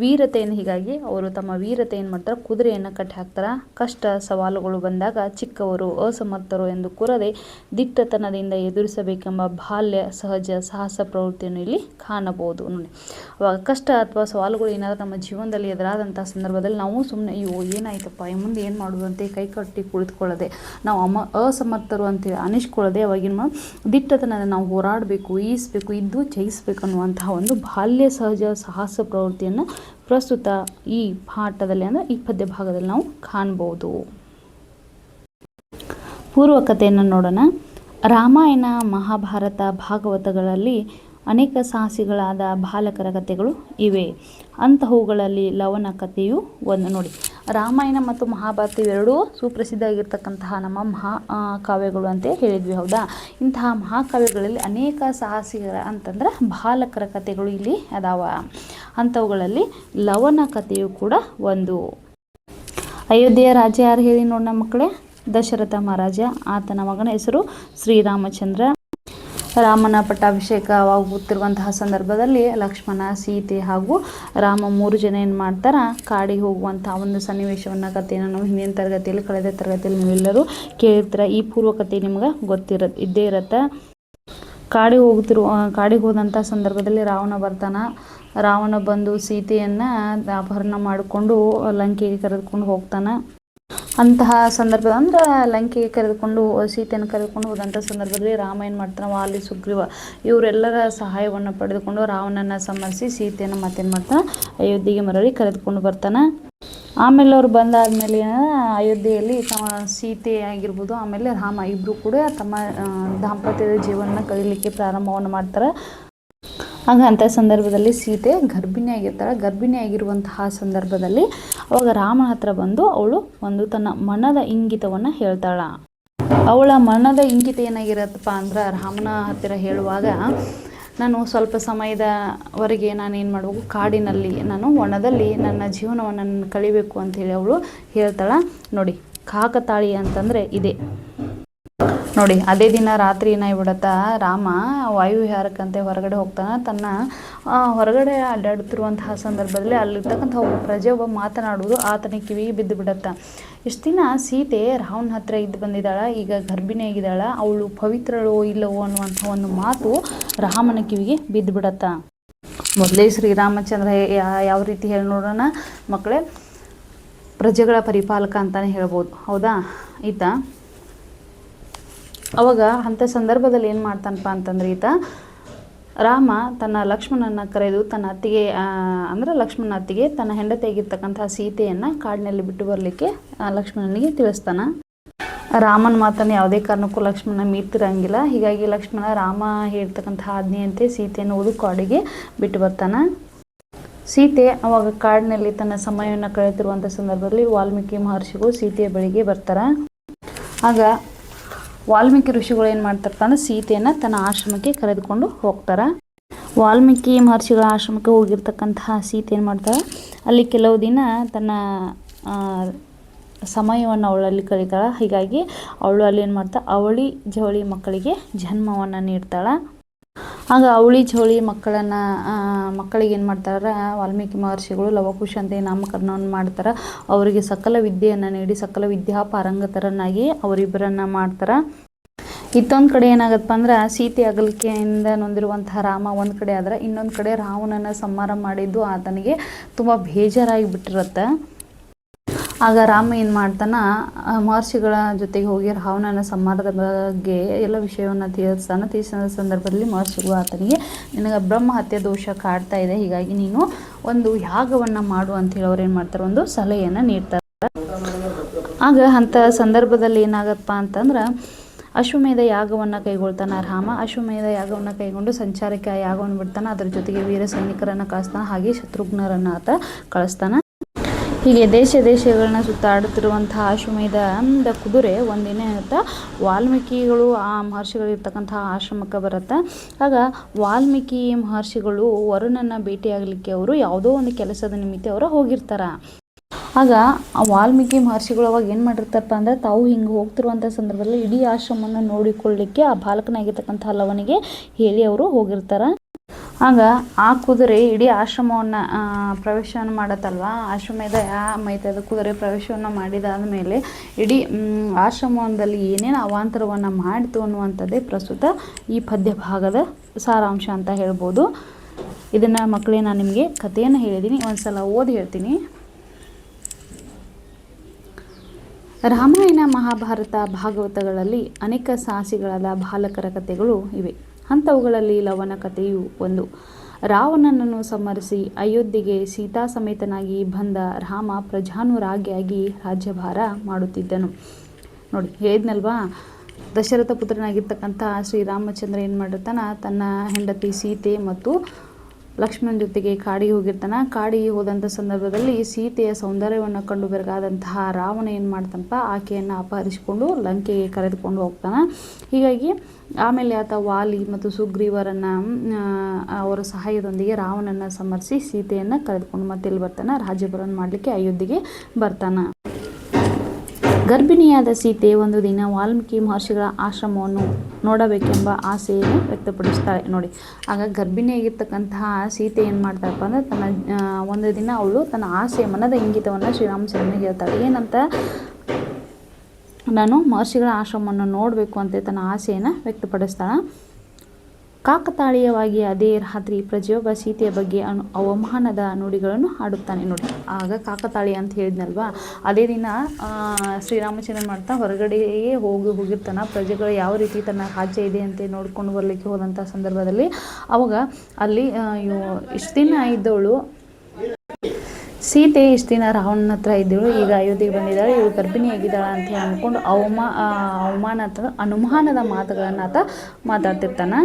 ವೀರತೆಯನ್ನು, ಹೀಗಾಗಿ ಅವರು ತಮ್ಮ ವೀರತೆ ಏನು ಮಾಡ್ತಾರೆ, ಕುದುರೆಯನ್ನು ಕಟ್ಟಿ ಹಾಕ್ತಾರೆ. ಕಷ್ಟ ಸವಾಲುಗಳು ಬಂದಾಗ ಚಿಕ್ಕವರು, ಅಸಮರ್ಥರು ಎಂದು ಕೂರದೆ ದಿಟ್ಟತನದಿಂದ ಎದುರಿಸಬೇಕೆಂಬ ಬಾಲ್ಯ ಸಹಜ ಸಾಹಸ ಪ್ರವೃತ್ತಿಯನ್ನು ಇಲ್ಲಿ ಕಾಣಬಹುದು. ನೋಡಿ, ಅವಾಗ ಕಷ್ಟ ಅಥವಾ ಸವಾಲುಗಳು ಏನಾದರೂ ನಮ್ಮ ಜೀವನದಲ್ಲಿ ಎದುರಾದಂಥ ಸಂದರ್ಭದಲ್ಲಿ ನಾವು ಸುಮ್ಮನೆ ಇವು ಏನಾಯ್ತಪ್ಪ ಮುಂದೆ ಏನು ಮಾಡೋದು ಅಂತ ಕೈ ಕಟ್ಟಿ ಕುಳಿತುಕೊಳ್ಳದೆ, ನಾವು ಅಸಮರ್ಥರು ಅಂತೇಳಿ ಅನಿಸ್ಕೊಳ್ಳದೆ, ಅವಾಗಿನ ದಿಟ್ಟತನದ ನಾವು ಹೋರಾಡಬೇಕು, ಈಸಬೇಕು, ಇದ್ದು ಜಯಿಸಬೇಕನ್ನುವಂತಹ ಒಂದು ಬಾಲ್ಯ ಸಹಜ ಸಾಹಸ ಪ್ರವೃತ್ತಿಯನ್ನು ಪ್ರಸ್ತುತ ಈ ಪಾಠದಲ್ಲಿ ಅಂದರೆ ಈ ಪದ್ಯ ಭಾಗದಲ್ಲಿ ನಾವು ಕಾಣ್ಬೋದು. ಪೂರ್ವ ಕಥೆಯನ್ನು ನೋಡೋಣ. ರಾಮಾಯಣ, ಮಹಾಭಾರತ, ಭಾಗವತಗಳಲ್ಲಿ ಅನೇಕ ಸಾಹಸಿಗಳಾದ ಬಾಲಕರ ಕಥೆಗಳು ಇವೆ. ಅಂತಹವುಗಳಲ್ಲಿ ಲವನ ಕಥೆಯು ಒಂದು. ನೋಡಿ, ರಾಮಾಯಣ ಮತ್ತು ಮಹಾಭಾರತ ಇವೆರಡೂ ಸುಪ್ರಸಿದ್ಧ ಆಗಿರ್ತಕ್ಕಂತಹ ನಮ್ಮ ಕಾವ್ಯಗಳು ಅಂತ ಹೇಳಿದ್ವಿ, ಹೌದಾ. ಇಂತಹ ಮಹಾಕಾವ್ಯಗಳಲ್ಲಿ ಅನೇಕ ಸಾಹಸಿಗರ ಅಂತಂದ್ರೆ ಬಾಲಕರ ಕಥೆಗಳು ಇಲ್ಲಿ ಅದಾವ. ಅಂಥವುಗಳಲ್ಲಿ ಲವನ ಕಥೆಯು ಕೂಡ ಒಂದು. ಅಯೋಧ್ಯೆಯ ರಾಜ ಯಾರು ಹೇಳಿ ನೋಡೋಣ ಮಕ್ಕಳೇ? ದಶರಥ ಮಹಾರಾಜ. ಆತನ ಮಗನ ಹೆಸರು ಶ್ರೀರಾಮಚಂದ್ರ. ರಾಮನ ಪಟ್ಟಾಭಿಷೇಕವಾಗುತ್ತಿರುವಂತಹ ಸಂದರ್ಭದಲ್ಲಿ ಲಕ್ಷ್ಮಣ, ಸೀತೆ ಹಾಗೂ ರಾಮ 3 ಜನ ಏನು ಮಾಡ್ತಾರೆ, ಕಾಡಿಗೆ ಹೋಗುವಂತಹ ಒಂದು ಸನ್ನಿವೇಶವನ್ನು, ಕಥೆಯನ್ನು ನಾವು ಹಿಂದಿನ ತರಗತಿಯಲ್ಲಿ, ಕಳೆದ ತರಗತಿಯಲ್ಲಿ ನೀವೆಲ್ಲರೂ ಕೇಳಿರ್ತೀರ. ಈ ಪೂರ್ವ ಕಥೆ ನಿಮ್ಗೆ ಇದ್ದೇ ಇರತ್ತೆ. ಕಾಡಿಗೆ ಹೋದಂಥ ಸಂದರ್ಭದಲ್ಲಿ ರಾವಣ ಬರ್ತಾನೆ. ರಾವಣ ಬಂದು ಸೀತೆಯನ್ನು ಅಪಹರಣ ಮಾಡಿಕೊಂಡು ಲಂಕೆಗೆ ಕರೆದುಕೊಂಡು ಹೋಗ್ತಾನೆ. ಅಂತಹ ಸಂದರ್ಭ ಅಂದ್ರೆ ಲಂಕೆಗೆ ಸೀತೆಯನ್ನು ಕರೆದುಕೊಂಡು ಹೋದಂಥ ಸಂದರ್ಭದಲ್ಲಿ ರಾಮ ಏನು ಮಾಡ್ತಾನೆ, ವಾಲಿ, ಸುಗ್ರೀವ ಇವರೆಲ್ಲರ ಸಹಾಯವನ್ನು ಪಡೆದುಕೊಂಡು ರಾವಣನ ಸಂಹರಿಸಿ ಸೀತೆಯನ್ನು ಮತ್ತೇನು ಮಾಡ್ತಾನೆ, ಅಯೋಧ್ಯೆಗೆ ಮರಳಿ ಕರೆದುಕೊಂಡು ಬರ್ತಾನೆ. ಆಮೇಲೆ ಅವ್ರು ಬಂದಾದಮೇಲೆ ಅಯೋಧ್ಯೆಯಲ್ಲಿ ಸೀತೆ ಆಗಿರ್ಬೋದು, ಆಮೇಲೆ ರಾಮ ಇಬ್ಬರು ಕೂಡ ತಮ್ಮ ದಾಂಪತ್ಯದ ಜೀವನ ಕಳೀಲಿಕ್ಕೆ ಪ್ರಾರಂಭವನ್ನು ಮಾಡ್ತಾರೆ. ಆಗ ಅಂಥ ಸಂದರ್ಭದಲ್ಲಿ ಸೀತೆ ಗರ್ಭಿಣಿ ಆಗಿರುವಂತಹ ಸಂದರ್ಭದಲ್ಲಿ ಅವಾಗ ರಾಮನ ಹತ್ರ ಬಂದು ಅವಳು ತನ್ನ ಮನದ ಇಂಗಿತವನ್ನು ಹೇಳ್ತಾಳೆ. ಅವಳ ಮನದ ಇಂಗಿತ ಏನಾಗಿರತ್ತಪ್ಪ ಅಂದ್ರೆ, ರಾಮನ ಹತ್ತಿರ ಹೇಳುವಾಗ, ನಾನು ಸ್ವಲ್ಪ ಸಮಯದವರೆಗೆ ನಾನೇನು ಮಾಡಬೇಕು, ಕಾಡಿನಲ್ಲಿ ವನದಲ್ಲಿ ನನ್ನ ಜೀವನವನ್ನು ಕಳಿಬೇಕು ಅಂಥೇಳಿ ಅವಳು ಹೇಳ್ತಾಳೆ. ನೋಡಿ, ಕಾಕತಾಳಿ ಅಂತಂದರೆ ಇದೆ ನೋಡಿ. ಅದೇ ದಿನ ರಾತ್ರಿ ಏನಾಗ್ಬಿಡತ್ತಾ, ರಾಮ ವಾಯುವಿಹಾರಕ್ಕಂತೆ ಹೊರಗಡೆ ಹೋಗ್ತಾನೆ. ತನ್ನ ಹೊರಗಡೆ ಅಡ್ಡಾಡುತ್ತಿರುವಂತಹ ಸಂದರ್ಭದಲ್ಲಿ ಅಲ್ಲಿರ್ತಕ್ಕಂಥ ಒಬ್ಬ ಮಾತನಾಡುವುದು ಆತನ ಕಿವಿಗೆ ಬಿದ್ದು ಬಿಡತ್ತ. ಇಷ್ಟು ದಿನ ಸೀತೆ ರಾವಣ ಹತ್ರ ಇದ್ದು ಬಂದಿದ್ದಾಳ, ಈಗ ಗರ್ಭಿಣಿಯಾಗಿದ್ದಾಳ, ಅವಳು ಪವಿತ್ರಳೋ ಇಲ್ಲವೋ ಅನ್ನುವಂಥ ಒಂದು ಮಾತು ರಾಮನ ಕಿವಿಗೆ ಬಿದ್ದು ಬಿಡತ್ತ. ಮೊದಲೇ ಶ್ರೀರಾಮಚಂದ್ರ ಯಾವ ರೀತಿ ಹೇಳಿ ನೋಡೋಣ ಮಕ್ಕಳೇ, ಪ್ರಜೆಗಳ ಪರಿಪಾಲಕ ಅಂತಲೇ ಹೇಳ್ಬೋದು, ಹೌದಾ. ಅವಾಗ ಅಂಥ ಸಂದರ್ಭದಲ್ಲಿ ಏನು ಮಾಡ್ತಾನಪ್ಪ ಅಂತಂದ್ರೆ, ರಾಮ ತನ್ನ ಲಕ್ಷ್ಮಣನ ಕರೆದು ತನ್ನ ಅತ್ತಿಗೆ ಲಕ್ಷ್ಮಣ ಅತ್ತಿಗೆ ತನ್ನ ಹೆಂಡತಿಯಾಗಿರ್ತಕ್ಕಂಥ ಸೀತೆಯನ್ನು ಕಾಡಿನಲ್ಲಿ ಬಿಟ್ಟು ಬರಲಿಕ್ಕೆ ಲಕ್ಷ್ಮಣನಿಗೆ ತಿಳಿಸ್ತಾನೆ. ರಾಮನ ಮಾತನ್ನು ಯಾವುದೇ ಕಾರಣಕ್ಕೂ ಲಕ್ಷ್ಮಣ ಮೀರ್ತಿರಂಗಿಲ್ಲ. ಹೀಗಾಗಿ ಲಕ್ಷ್ಮಣ ರಾಮ ಹೇಳ್ತಕ್ಕಂಥ ಆಜ್ಞೆಯಂತೆ ಸೀತೆಯನ್ನು ಕಾಡಿಗೆ ಬಿಟ್ಟು ಬರ್ತಾನೆ. ಸೀತೆ ಅವಾಗ ಕಾಡಿನಲ್ಲಿ ತನ್ನ ಸಮಯವನ್ನು ಕಳೆದಿರುವಂಥ ಸಂದರ್ಭದಲ್ಲಿ ವಾಲ್ಮೀಕಿ ಮಹರ್ಷಿಗಳು ಸೀತೆಯ ಬಳಿಗೆ ಬರ್ತಾರೆ. ಆಗ ವಾಲ್ಮೀಕಿ ಋಷಿಗಳು ಏನು ಮಾಡ್ತಾರಪ್ಪ ಅಂದ್ರೆ, ಸೀತೆಯನ್ನು ತನ್ನ ಆಶ್ರಮಕ್ಕೆ ಕರೆದುಕೊಂಡು ಹೋಗ್ತಾರೆ. ವಾಲ್ಮೀಕಿ ಮಹರ್ಷಿಗಳ ಆಶ್ರಮಕ್ಕೆ ಹೋಗಿರ್ತಕ್ಕಂತಹ ಸೀತೆ ಏನು ಮಾಡ್ತಾಳೆ, ಅಲ್ಲಿ ಕೆಲವು ದಿನ ತನ್ನ ಸಮಯವನ್ನು ಅವಳಲ್ಲಿ ಕಳೀತಾಳೆ. ಹೀಗಾಗಿ ಅವಳು ಅಲ್ಲಿ ಏನು ಮಾಡ್ತಾಳೆ, ಅವಳಿ ಜವಳಿ ಮಕ್ಕಳಿಗೆ ಜನ್ಮವನ್ನು ನೀಡ್ತಾಳೆ. ಆಗ ಅವಳಿ ಜವಳಿ ಮಕ್ಕಳಿಗೆ ಏನು ಮಾಡ್ತಾರೆ, ವಾಲ್ಮೀಕಿ ಮಹರ್ಷಿಗಳು ಲವಕುಶ ಅಂತ ನಾಮಕರಣವನ್ನು ಮಾಡ್ತಾರೆ. ಅವರಿಗೆ ಸಕಲ ವಿದ್ಯೆಯನ್ನು ನೀಡಿ ಸಕಲ ವಿದ್ಯಾಪಾರಂಗತರನ್ನಾಗಿ ಅವರಿಬ್ಬರನ್ನು ಮಾಡ್ತಾರೆ. ಇತ್ತೊಂದು ಕಡೆ ಏನಾಗತ್ತಪ್ಪ ಅಂದ್ರೆ, ಸೀತೆ ಅಗಲಿಕೆಯಿಂದ ನೊಂದಿರುವಂತಹ ರಾಮ ಒಂದು ಕಡೆ ಆದ್ರೆ, ಇನ್ನೊಂದು ಕಡೆ ರಾವಣನ ಸಂಹಾರ ಮಾಡಿದ್ದು ಆತನಿಗೆ ತುಂಬ ಬೇಜಾರಾಗಿ ಬಿಟ್ಟಿರುತ್ತೆ. ಆಗ ರಾಮ ಏನು ಮಾಡ್ತಾನೆ, ಮಹರ್ಷಿಗಳ ಜೊತೆಗೆ ಹೋಗಿ ರಾವಣನ ಸಂಹಾರದ ಬಗ್ಗೆ ಎಲ್ಲ ವಿಷಯವನ್ನು ತಿಳಿಸಿದ ಸಂದರ್ಭದಲ್ಲಿ ಮಹರ್ಷಿಗಳು ಆತನಿಗೆ, ನಿನಗೆ ಬ್ರಹ್ಮ ಹತ್ಯೆ ದೋಷ ಕಾಡ್ತಾ ಇದೆ, ಹೀಗಾಗಿ ನೀನು ಒಂದು ಯಾಗವನ್ನು ಮಾಡು ಅಂತೇಳಿ ಅವ್ರು ಏನು ಮಾಡ್ತಾರೆ, ಒಂದು ಸಲಹೆಯನ್ನು ನೀಡ್ತಾರೆ. ಆಗ ಅಂಥ ಸಂದರ್ಭದಲ್ಲಿ ಏನಾಗತ್ತಪ್ಪ ಅಂತಂದ್ರೆ, ಅಶ್ವಮೇಧ ಯಾಗವನ್ನು ಕೈಗೊಳ್ತಾನೆ ರಾಮ. ಅಶ್ವಮೇಧ ಯಾಗವನ್ನು ಕೈಗೊಂಡು ಸಂಚಾರಕ್ಕೆ ಆ ಯಾಗವನ್ನು ಬಿಡ್ತಾನೆ. ಅದರ ಜೊತೆಗೆ ವೀರ ಸೈನಿಕರನ್ನು ಕಳಿಸ್ತಾನೆ, ಹಾಗೆ ಶತ್ರುಘ್ನರನ್ನು ಆತ ಕಳಿಸ್ತಾನೆ. ಹೀಗೆ ದೇಶಗಳನ್ನ ಸುತ್ತಾಡುತ್ತಿರುವಂತಹ ಅಶ್ವಮೇಧದ ಕುದುರೆ ಒಂದಿನ ವಾಲ್ಮೀಕಿಗಳು ಆ ಮಹರ್ಷಿಗಳಿರ್ತಕ್ಕಂತಹ ಆಶ್ರಮಕ್ಕೆ ಬರುತ್ತೆ. ಆಗ ವಾಲ್ಮೀಕಿ ಮಹರ್ಷಿಗಳು ವರುಣನ ಭೇಟಿಯಾಗಲಿಕ್ಕೆ ಅವರು ಯಾವುದೋ ಒಂದು ಕೆಲಸದ ನಿಮಿತ್ತ ಅವರು ಹೋಗಿರ್ತಾರೆ. ಆಗ ಆ ವಾಲ್ಮೀಕಿ ಮಹರ್ಷಿಗಳು ಅವಾಗ ಏನು ಮಾಡಿರ್ತಾರಪ್ಪ ಅಂದರೆ, ತಾವು ಹಿಂಗೆ ಹೋಗ್ತಿರುವಂಥ ಸಂದರ್ಭದಲ್ಲಿ ಇಡೀ ಆಶ್ರಮವನ್ನು ನೋಡಿಕೊಳ್ಳಲಿಕ್ಕೆ ಆ ಬಾಲಕನಾಗಿರ್ತಕ್ಕಂಥ ಲವನಿಗೆ ಹೇಳಿ ಅವರು ಹೋಗಿರ್ತಾರೆ. ಆಗ ಆ ಕುದುರೆ ಇಡೀ ಆಶ್ರಮವನ್ನು ಪ್ರವೇಶವನ್ನು ಮಾಡತ್ತಲ್ವ, ಅಶ್ವಮೇಧ ಮೈತದ ಕುದುರೆ ಪ್ರವೇಶವನ್ನು ಮಾಡಿದಾದ ಮೇಲೆ ಇಡೀ ಆಶ್ರಮದಲ್ಲಿ ಏನೇನು ಅವಾಂತರವನ್ನು ಮಾಡಿತು ಅನ್ನುವಂಥದ್ದೇ ಪ್ರಸ್ತುತ ಈ ಪದ್ಯ ಭಾಗದ ಸಾರಾಂಶ ಅಂತ ಹೇಳ್ಬೋದು. ಇದನ್ನು ಮಕ್ಕಳೇ ನಾನು ನಿಮಗೆ ಕಥೆಯನ್ನು ಹೇಳಿದ್ದೀನಿ, ಒಂದು ಸಲ ಓದಿ ಹೇಳ್ತೀನಿ. ರಾಮಾಯಣ, ಮಹಾಭಾರತ, ಭಾಗವತಗಳಲ್ಲಿ ಅನೇಕ ಸಾಹಸಿಗಳಾದ ಬಾಲಕರ ಕಥೆಗಳು ಇವೆ. ಅಂಥವುಗಳಲ್ಲಿ ಲವನ ಕಥೆಯು ಒಂದು. ರಾವಣನನ್ನು ಸಂಹರಿಸಿ ಅಯೋಧ್ಯೆಗೆ ಸೀತಾ ಸಮೇತನಾಗಿ ಬಂದ ರಾಮ ಪ್ರಜಾನುರಾಗಿಯಾಗಿ ರಾಜ್ಯಭಾರ ಮಾಡುತ್ತಿದ್ದನು. ನೋಡಿ, ಹೇಳಿದ್ನಲ್ವಾ, ದಶರಥ ಪುತ್ರನಾಗಿರ್ತಕ್ಕಂಥ ಶ್ರೀರಾಮಚಂದ್ರ ಏನು ಮಾಡಿರ್ತಾನೆ, ತನ್ನ ಹೆಂಡತಿ ಸೀತೆ ಮತ್ತು ಲಕ್ಷ್ಮಣ ಜೊತೆಗೆ ಕಾಡಿಗೆ ಹೋಗಿರ್ತಾನೆ. ಕಾಡಿಗೆ ಹೋದಂಥ ಸಂದರ್ಭದಲ್ಲಿ ಸೀತೆಯ ಸೌಂದರ್ಯವನ್ನು ಕಂಡು ಬೆರಗಾದಂತಹ ರಾವಣ ಏನು ಮಾಡ್ತಾನಪ್ಪ, ಆಕೆಯನ್ನು ಅಪಹರಿಸಿಕೊಂಡು ಲಂಕೆಗೆ ಕರೆದುಕೊಂಡು ಹೋಗ್ತಾನೆ. ಹೀಗಾಗಿ ಆಮೇಲೆ ಆತ ವಾಲಿ ಮತ್ತು ಸುಗ್ರೀವರನ್ನು ಅವರ ಸಹಾಯದೊಂದಿಗೆ ರಾವಣನ ಸಮರಿಸಿ ಸೀತೆಯನ್ನು ಕರೆದುಕೊಂಡು ಮತ್ತೆ ಇಲ್ಲಿ ಬರ್ತಾನೆ, ರಾಜ್ಯಭರಣ ಮಾಡಲಿಕ್ಕೆ ಅಯೋಧ್ಯೆಗೆ ಬರ್ತಾನೆ. ಗರ್ಭಿಣಿಯಾದ ಸೀತೆ ಒಂದು ದಿನ ವಾಲ್ಮೀಕಿ ಮಹರ್ಷಿಗಳ ಆಶ್ರಮವನ್ನು ನೋಡಬೇಕೆಂಬ ಆಸೆಯನ್ನು ವ್ಯಕ್ತಪಡಿಸ್ತಾಳೆ. ನೋಡಿ, ಆಗ ಗರ್ಭಿಣಿಯಾಗಿರ್ತಕ್ಕಂತಹ ಸೀತೆ ಏನು ಮಾಡ್ತಾಳಪ್ಪ ಅಂದರೆ ತನ್ನ ಒಂದು ದಿನ ಅವಳು ತನ್ನ ಆಸೆಯ ಮನದ ಇಂಗಿತವನ್ನು ಶ್ರೀರಾಮಚಂದ್ರನಿಗೆ ಹೇಳ್ತಾಳೆ. ಏನಂತ, ನಾನು ಮಹರ್ಷಿಗಳ ಆಶ್ರಮವನ್ನು ನೋಡಬೇಕು ಅಂತ ತನ್ನ ಆಸೆಯನ್ನು ವ್ಯಕ್ತಪಡಿಸ್ತಾಳೆ. ಕಾಕತಾಳೀಯವಾಗಿ ಅದೇ ರಾತ್ರಿ ಪ್ರಜೆಯೊಬ್ಬ ಸೀತೆಯ ಬಗ್ಗೆ ಅವಮಾನದ ನುಡಿಗಳನ್ನು ಆಡುತ್ತಾನೆ. ನೋಡಿ, ಆಗ ಕಾಕತಾಳೀಯ ಅಂತ ಹೇಳಿದ್ನಲ್ವಾ, ಅದೇ ದಿನ ಶ್ರೀರಾಮಚಂದ್ರ ಮಾಡ್ತಾ ಹೊರಗಡೆಯೇ ಹೋಗಿರ್ತಾನೆ. ಪ್ರಜೆಗಳು ಯಾವ ರೀತಿ ತನ್ನ ರಾಜ್ಯ ಇದೆ ಅಂತ ನೋಡ್ಕೊಂಡು ಬರಲಿಕ್ಕೆ ಹೋದಂಥ ಸಂದರ್ಭದಲ್ಲಿ ಅವಾಗ ಅಲ್ಲಿ ಇಷ್ಟು ದಿನ ಇದ್ದವಳು ಸೀತೆ, ಇಷ್ಟು ದಿನ ರಾವಣನ ಹತ್ರ ಇದ್ದಳು, ಈಗ ಅಯೋಧ್ಯೆಗೆ ಬಂದಿದ್ದಾಳೆ, ಇವಳು ಗರ್ಭಿಣಿಯಾಗಿದ್ದಾಳೆ ಅಂತ ಅಂದ್ಕೊಂಡು ಅನುಮಾನದ ಮಾತುಗಳನ್ನು ಆತ ಮಾತಾಡ್ತಿರ್ತಾನೆ.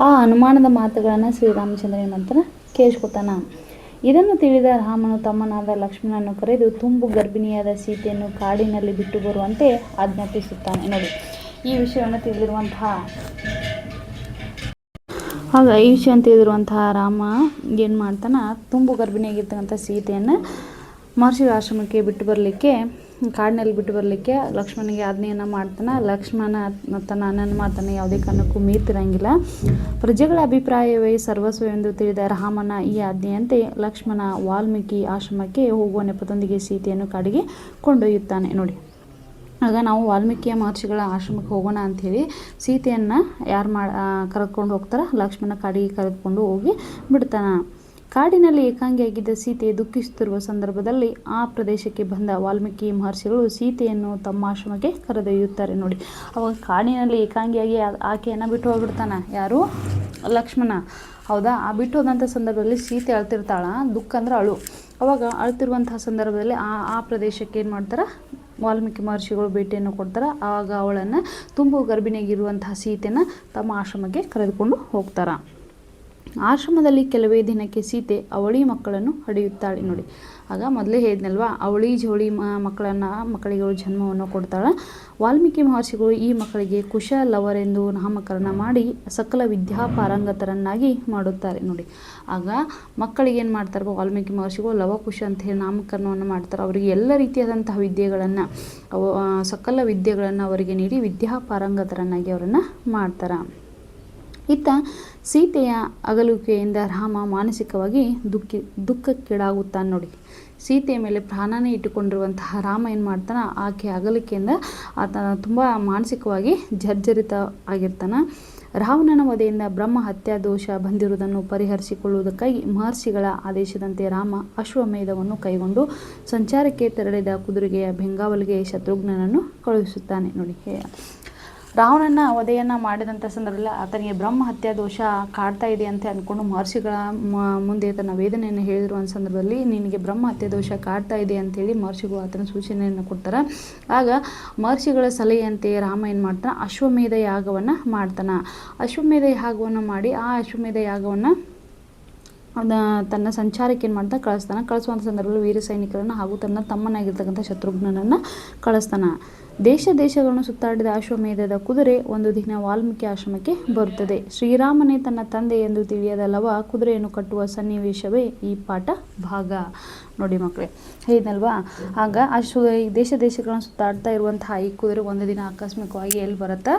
ಆ ಅನುಮಾನದ ಮಾತುಗಳನ್ನು ಶ್ರೀರಾಮಚಂದ್ರ ಏನು ಮಾಡ್ತಾನೆ, ಕೇಳಿಸ್ಕೊತಾನ. ಇದನ್ನು ತಿಳಿದ ರಾಮನು ತಮ್ಮನಾದ ಲಕ್ಷ್ಮಣನನ್ನು ಕರೆದು ತುಂಬು ಗರ್ಭಿಣಿಯಾದ ಸೀತೆಯನ್ನು ಕಾಡಿನಲ್ಲಿ ಬಿಟ್ಟು ಬರುವಂತೆ ಆಜ್ಞಾಪಿಸುತ್ತಾನೆ. ನೋಡಿ, ಈ ವಿಷಯವನ್ನು ತಿಳಿದಿರುವಂತಹ ರಾಮ ಏನು ಮಾಡ್ತಾನೆ, ತುಂಬು ಗರ್ಭಿಣಿಯಾಗಿರ್ತಕ್ಕಂಥ ಸೀತೆಯನ್ನು ಮಹರ್ಷಿ ಆಶ್ರಮಕ್ಕೆ ಬಿಟ್ಟು ಬರಲಿಕ್ಕೆ, ಕಾಡಿನಲ್ಲಿ ಬಿಟ್ಟು ಬರಲಿಕ್ಕೆ ಲಕ್ಷ್ಮಣನಿಗೆ ಆಜ್ಞೆಯನ್ನು ಮಾಡ್ತಾನೆ. ಲಕ್ಷ್ಮಣ ತನ್ನ ಅಣ್ಣನ ಮಾತನ್ನು ಯಾವುದೇ ಕಾರಣಕ್ಕೂ ಮೀರ್ತಿರಂಗಿಲ್ಲ. ಪ್ರಜೆಗಳ ಅಭಿಪ್ರಾಯವೇ ಸರ್ವಸ್ವ ಎಂದು ತಿಳಿದ ರಾಮನ ಈ ಆಜ್ಞೆಯಂತೆ ಲಕ್ಷ್ಮಣ ವಾಲ್ಮೀಕಿ ಆಶ್ರಮಕ್ಕೆ ಹೋಗುವ ನೆಪದೊಂದಿಗೆ ಸೀತೆಯನ್ನು ಕಾಡಿಗೆ ಕೊಂಡೊಯ್ಯುತ್ತಾನೆ. ನೋಡಿ, ಆಗ ನಾವು ವಾಲ್ಮೀಕಿಯ ಮಹರ್ಷಿಗಳ ಆಶ್ರಮಕ್ಕೆ ಹೋಗೋಣ ಅಂಥೇಳಿ ಸೀತೆಯನ್ನು ಕರೆದುಕೊಂಡು ಹೋಗ್ತಾರೆ. ಲಕ್ಷ್ಮಣ ಕಾಡಿಗೆ ಕರೆದುಕೊಂಡು ಹೋಗಿ ಬಿಡ್ತಾನೆ. ಕಾಡಿನಲ್ಲಿ ಏಕಾಂಗಿಯಾಗಿದ್ದ ಸೀತೆ ದುಃಖಿಸುತ್ತಿರುವ ಸಂದರ್ಭದಲ್ಲಿ ಆ ಪ್ರದೇಶಕ್ಕೆ ಬಂದ ವಾಲ್ಮೀಕಿ ಮಹರ್ಷಿಗಳು ಸೀತೆಯನ್ನು ತಮ್ಮ ಆಶ್ರಮಕ್ಕೆ ಕರೆದೊಯ್ಯುತ್ತಾರೆ. ನೋಡಿ, ಅವಾಗ ಕಾಡಿನಲ್ಲಿ ಏಕಾಂಗಿಯಾಗಿ ಆಕೆಯನ್ನು ಬಿಟ್ಟು ಹೋಗ್ಬಿಡ್ತಾನೆ. ಯಾರು? ಲಕ್ಷ್ಮಣ. ಹೌದಾ? ಆ ಬಿಟ್ಟು ಹೋದಂಥ ಸಂದರ್ಭದಲ್ಲಿ ಸೀತೆ ಅಳ್ತಿರ್ತಾಳ. ದುಃಖ ಅಂದ್ರೆ ಅಳು. ಅವಾಗ ಅಳ್ತಿರುವಂತಹ ಸಂದರ್ಭದಲ್ಲಿ ಆ ಪ್ರದೇಶಕ್ಕೆ ಏನು ಮಾಡ್ತಾರೆ, ವಾಲ್ಮೀಕಿ ಮಹರ್ಷಿಗಳು ಭೇಟಿಯನ್ನು ಕೊಡ್ತಾರೆ. ಆವಾಗ ಅವಳನ್ನು ತುಂಬು ಗರ್ಭಿಣಿಯಾಗಿರುವಂತಹ ಸೀತೆಯನ್ನು ತಮ್ಮ ಆಶ್ರಮಕ್ಕೆ ಕರೆದುಕೊಂಡು ಹೋಗ್ತಾರೆ. ಆಶ್ರಮದಲ್ಲಿ ಕೆಲವೇ ದಿನಕ್ಕೆ ಸೀತೆ ಅವಳಿ ಮಕ್ಕಳನ್ನು ಹಡೆಯುತ್ತಾಳೆ. ನೋಡಿ, ಆಗ ಮೊದಲೇ ಹೇಳಿದ್ನಲ್ವ, ಅವಳಿ ಜೋಳಿ ಮಕ್ಕಳಿಗೆ ಜನ್ಮವನ್ನು ಕೊಡ್ತಾಳೆ. ವಾಲ್ಮೀಕಿ ಮಹರ್ಷಿಗಳು ಈ ಮಕ್ಕಳಿಗೆ ಕುಶಲವರೆಂದು ನಾಮಕರಣ ಮಾಡಿ ಸಕಲ ವಿದ್ಯಾಪಾರಂಗತರನ್ನಾಗಿ ಮಾಡುತ್ತಾರೆ. ನೋಡಿ, ಆಗ ಮಕ್ಕಳಿಗೆ ಏನು ಮಾಡ್ತಾರೆ, ವಾಲ್ಮೀಕಿ ಮಹರ್ಷಿಗಳು ಲವಕುಶ ಅಂತ ಹೇಳಿ ನಾಮಕರಣವನ್ನು ಮಾಡ್ತಾರೆ. ಅವರಿಗೆ ಎಲ್ಲ ರೀತಿಯಾದಂತಹ ವಿದ್ಯೆಗಳನ್ನು, ಸಕಲ ವಿದ್ಯೆಗಳನ್ನು ಅವರಿಗೆ ನೀಡಿ ವಿದ್ಯಾಪಾರಂಗತರನ್ನಾಗಿ ಅವರನ್ನು ಮಾಡ್ತಾರೆ. ಇತ್ತ ಸೀತೆಯ ಅಗಲುವಿಕೆಯಿಂದ ರಾಮ ಮಾನಸಿಕವಾಗಿ ದುಃಖಕ್ಕೀಡಾಗುತ್ತಾನೆ. ನೋಡಿ, ಸೀತೆಯ ಮೇಲೆ ಪ್ರಾಣನೇ ಇಟ್ಟುಕೊಂಡಿರುವಂತಹ ರಾಮ ಏನು ಮಾಡ್ತಾನೆ, ಆಕೆ ಅಗಲಿಕೆಯಿಂದ ಆತ ತುಂಬ ಮಾನಸಿಕವಾಗಿ ಜರ್ಜರಿತ ಆಗಿರ್ತಾನೆ. ರಾವಣನ ವಧೆಯಿಂದ ಬ್ರಹ್ಮ ಹತ್ಯಾ ದೋಷ ಬಂದಿರುವುದನ್ನು ಪರಿಹರಿಸಿಕೊಳ್ಳುವುದಕ್ಕಾಗಿ ಮಹರ್ಷಿಗಳ ಆದೇಶದಂತೆ ರಾಮ ಅಶ್ವಮೇಧವನ್ನು ಕೈಗೊಂಡು ಸಂಚಾರಕ್ಕೆ ತೆರಳಿದ ಕುದುರೆಗೆಯ ಬೆಂಗಾವಲಿಗೆ ಶತ್ರುಘ್ನನನ್ನು ಕಳುಹಿಸುತ್ತಾನೆ. ನೋಡಿ, ರಾವಣನ ವಧೆಯನ್ನು ಮಾಡಿದಂಥ ಸಂದರ್ಭದಲ್ಲಿ ಆತನಿಗೆ ಬ್ರಹ್ಮ ಹತ್ಯಾ ದೋಷ ಕಾಡ್ತಾ ಇದೆ ಅಂತ ಅಂದ್ಕೊಂಡು ಮಹರ್ಷಿಗಳ ಮುಂದೆ ತನ್ನ ವೇದನೆಯನ್ನು ಹೇಳಿರುವ ಸಂದರ್ಭದಲ್ಲಿ ನಿನಗೆ ಬ್ರಹ್ಮ ಹತ್ಯಾ ದೋಷ ಕಾಡ್ತಾ ಇದೆ ಅಂಥೇಳಿ ಮಹರ್ಷಿಗಳು ಆತನ ಸೂಚನೆಯನ್ನು ಕೊಡ್ತಾರೆ. ಆಗ ಮಹರ್ಷಿಗಳ ಸಲಹೆಯಂತೆ ರಾಮ ಏನು ಮಾಡ್ತಾನೆ, ಅಶ್ವಮೇಧ ಯಾಗವನ್ನು ಮಾಡ್ತಾನೆ. ಅಶ್ವಮೇಧ ಯಾಗವನ್ನು ಮಾಡಿ ಆ ಅಶ್ವಮೇಧ ಯಾಗವನ್ನು ತನ್ನ ಸಂಚಾರಕ್ಕೆ ಏನು ಮಾಡ್ತಾನೆ, ಕಳಿಸುವಂಥ ಸಂದರ್ಭದಲ್ಲಿ ವೀರ ಸೈನಿಕರನ್ನು ಹಾಗೂ ತನ್ನ ತಮ್ಮನಾಗಿರ್ತಕ್ಕಂಥ ಶತ್ರುಘ್ನನನ್ನು ಕಳಿಸ್ತಾನೆ. ದೇಶಗಳನ್ನು ಸುತ್ತಾಡಿದ ಅಶ್ವಮೇಧದ ಕುದುರೆ ಒಂದು ದಿನ ವಾಲ್ಮೀಕಿ ಆಶ್ರಮಕ್ಕೆ ಬರುತ್ತದೆ. ಶ್ರೀರಾಮನೇ ತನ್ನ ತಂದೆ ಎಂದು ತಿಳಿಯದ ಲವ ಕುದುರೆಯನ್ನು ಕಟ್ಟುವ ಸನ್ನಿವೇಶವೇ ಈ ಪಾಠ ಭಾಗ. ನೋಡಿ ಮಕ್ಕಳೇ, ಹೇಳಿದ್ನಲ್ವಾ, ಆಗ ದೇಶಗಳನ್ನು ಸುತ್ತಾಡ್ತಾ ಇರುವಂತಹ ಈ ಕುದುರೆ ಒಂದು ದಿನ ಆಕಸ್ಮಿಕವಾಗಿ ಎಲ್ಲಿ ಬರುತ್ತಾ,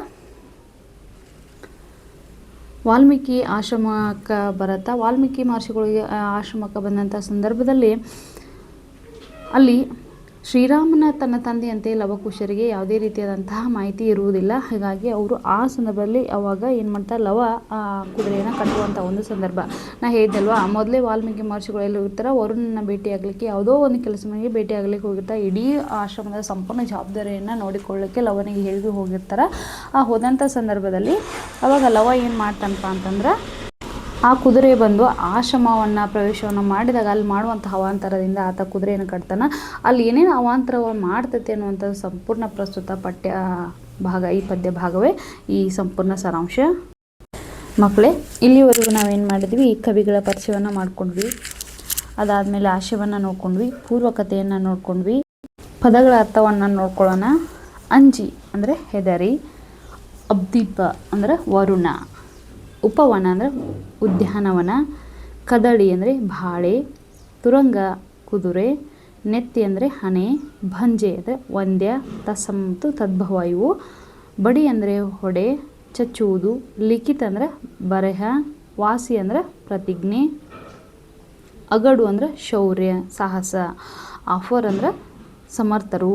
ವಾಲ್ಮೀಕಿ ಆಶ್ರಮಕ್ಕೆ ಬರುತ್ತಾ. ವಾಲ್ಮೀಕಿ ಮಹರ್ಷಿಗಳಿಗೆ ಆಶ್ರಮಕ್ಕೆ ಬಂದಂಥ ಸಂದರ್ಭದಲ್ಲಿ ಅಲ್ಲಿ ಶ್ರೀರಾಮನ ತನ್ನ ತಂದೆಯಂತೆ ಲವಕುಶರಿಗೆ ಯಾವುದೇ ರೀತಿಯಾದಂತಹ ಮಾಹಿತಿ ಇರುವುದಿಲ್ಲ. ಹೀಗಾಗಿ ಅವರು ಆ ಸಂದರ್ಭದಲ್ಲಿ ಅವಾಗ ಏನು ಮಾಡ್ತಾರೆ, ಲವ ಆ ಕುದುರೆಯನ್ನು ಕಟ್ಟುವಂಥ ಒಂದು ಸಂದರ್ಭ. ನಾ ಹೇಳಿದ್ದಲ್ವಾ, ಮೊದಲೇ ವಾಲ್ಮೀಕಿ ಮಹರ್ಷಿಗಳು ಎಲ್ಲಿ ಹೋಗಿರ್ತಾರೆ, ವರುಣನ ಭೇಟಿಯಾಗಲಿಕ್ಕೆ ಯಾವುದೋ ಒಂದು ಕೆಲಸ ಮನೆಗೆ ಭೇಟಿಯಾಗಲಿಕ್ಕೆ ಹೋಗಿರ್ತಾರೆ. ಇಡೀ ಆಶ್ರಮದ ಸಂಪೂರ್ಣ ಜವಾಬ್ದಾರಿಯನ್ನು ನೋಡಿಕೊಳ್ಳಲಿಕ್ಕೆ ಲವನಿಗೆ ಹೇಳಿ ಹೋಗಿರ್ತಾರೆ. ಆ ಹೋದಂಥ ಸಂದರ್ಭದಲ್ಲಿ ಅವಾಗ ಲವ ಏನು ಮಾಡ್ತಾನಪ್ಪ ಅಂತಂದ್ರೆ, ಆ ಕುದುರೆ ಬಂದು ಆಶ್ರಮವನ್ನು ಪ್ರವೇಶವನ್ನು ಮಾಡಿದಾಗ ಅಲ್ಲಿ ಮಾಡುವಂಥ ಅವಾಂತರದಿಂದ ಆತ ಕುದುರೆಯನ್ನು ಕಟ್ತಾನೆ. ಅಲ್ಲಿ ಏನೇನು ಅವಾಂತರ ಮಾಡ್ತೈತೆ ಅನ್ನುವಂಥದ್ದು ಸಂಪೂರ್ಣ ಪ್ರಸ್ತುತ ಪಠ್ಯ ಭಾಗ, ಈ ಪದ್ಯ ಭಾಗವೇ ಈ ಸಂಪೂರ್ಣ ಸಾರಾಂಶ. ಮಕ್ಕಳೇ, ಇಲ್ಲಿವರೆಗೂ ನಾವೇನು ಮಾಡಿದ್ವಿ, ಕವಿಗಳ ಪರಿಚಯವನ್ನು ಮಾಡ್ಕೊಂಡ್ವಿ. ಅದಾದಮೇಲೆ ಆಶಯವನ್ನು ನೋಡ್ಕೊಂಡ್ವಿ, ಪೂರ್ವಕತೆಯನ್ನು ನೋಡ್ಕೊಂಡ್ವಿ, ಪದಗಳ ಅರ್ಥವನ್ನು ನೋಡ್ಕೊಳ್ಳೋಣ. ಅಂಜಿ ಅಂದರೆ ಹೆದರಿ, ಅಬ್ದೀಪ ಅಂದರೆ ವರುಣ, ಉಪವನ ಅಂದರೆ ಉದ್ಯಾನವನ, ಕದಳಿ ಅಂದರೆ ಬಾಳೆ, ತುರಂಗ ಕುದುರೆ, ನೆತ್ತಿ ಅಂದರೆ ಹಣೆ, ಭಂಜೆ ಅಂದರೆ ವಂದ್ಯ, ತತ್ಸಮ ಮತ್ತು ತದ್ಭವ ಇವು, ಬಡಿ ಅಂದರೆ ಹೊಡೆ, ಚಚ್ಚುವುದು, ಲಿಖಿತ ಅಂದರೆ ಬರೆಹ, ವಾಸಿ ಅಂದರೆ ಪ್ರತಿಜ್ಞೆ, ಅಗಡು ಅಂದರೆ ಶೌರ್ಯ ಸಾಹಸ, ಆಫರ್ ಅಂದರೆ ಸಮರ್ಥರು,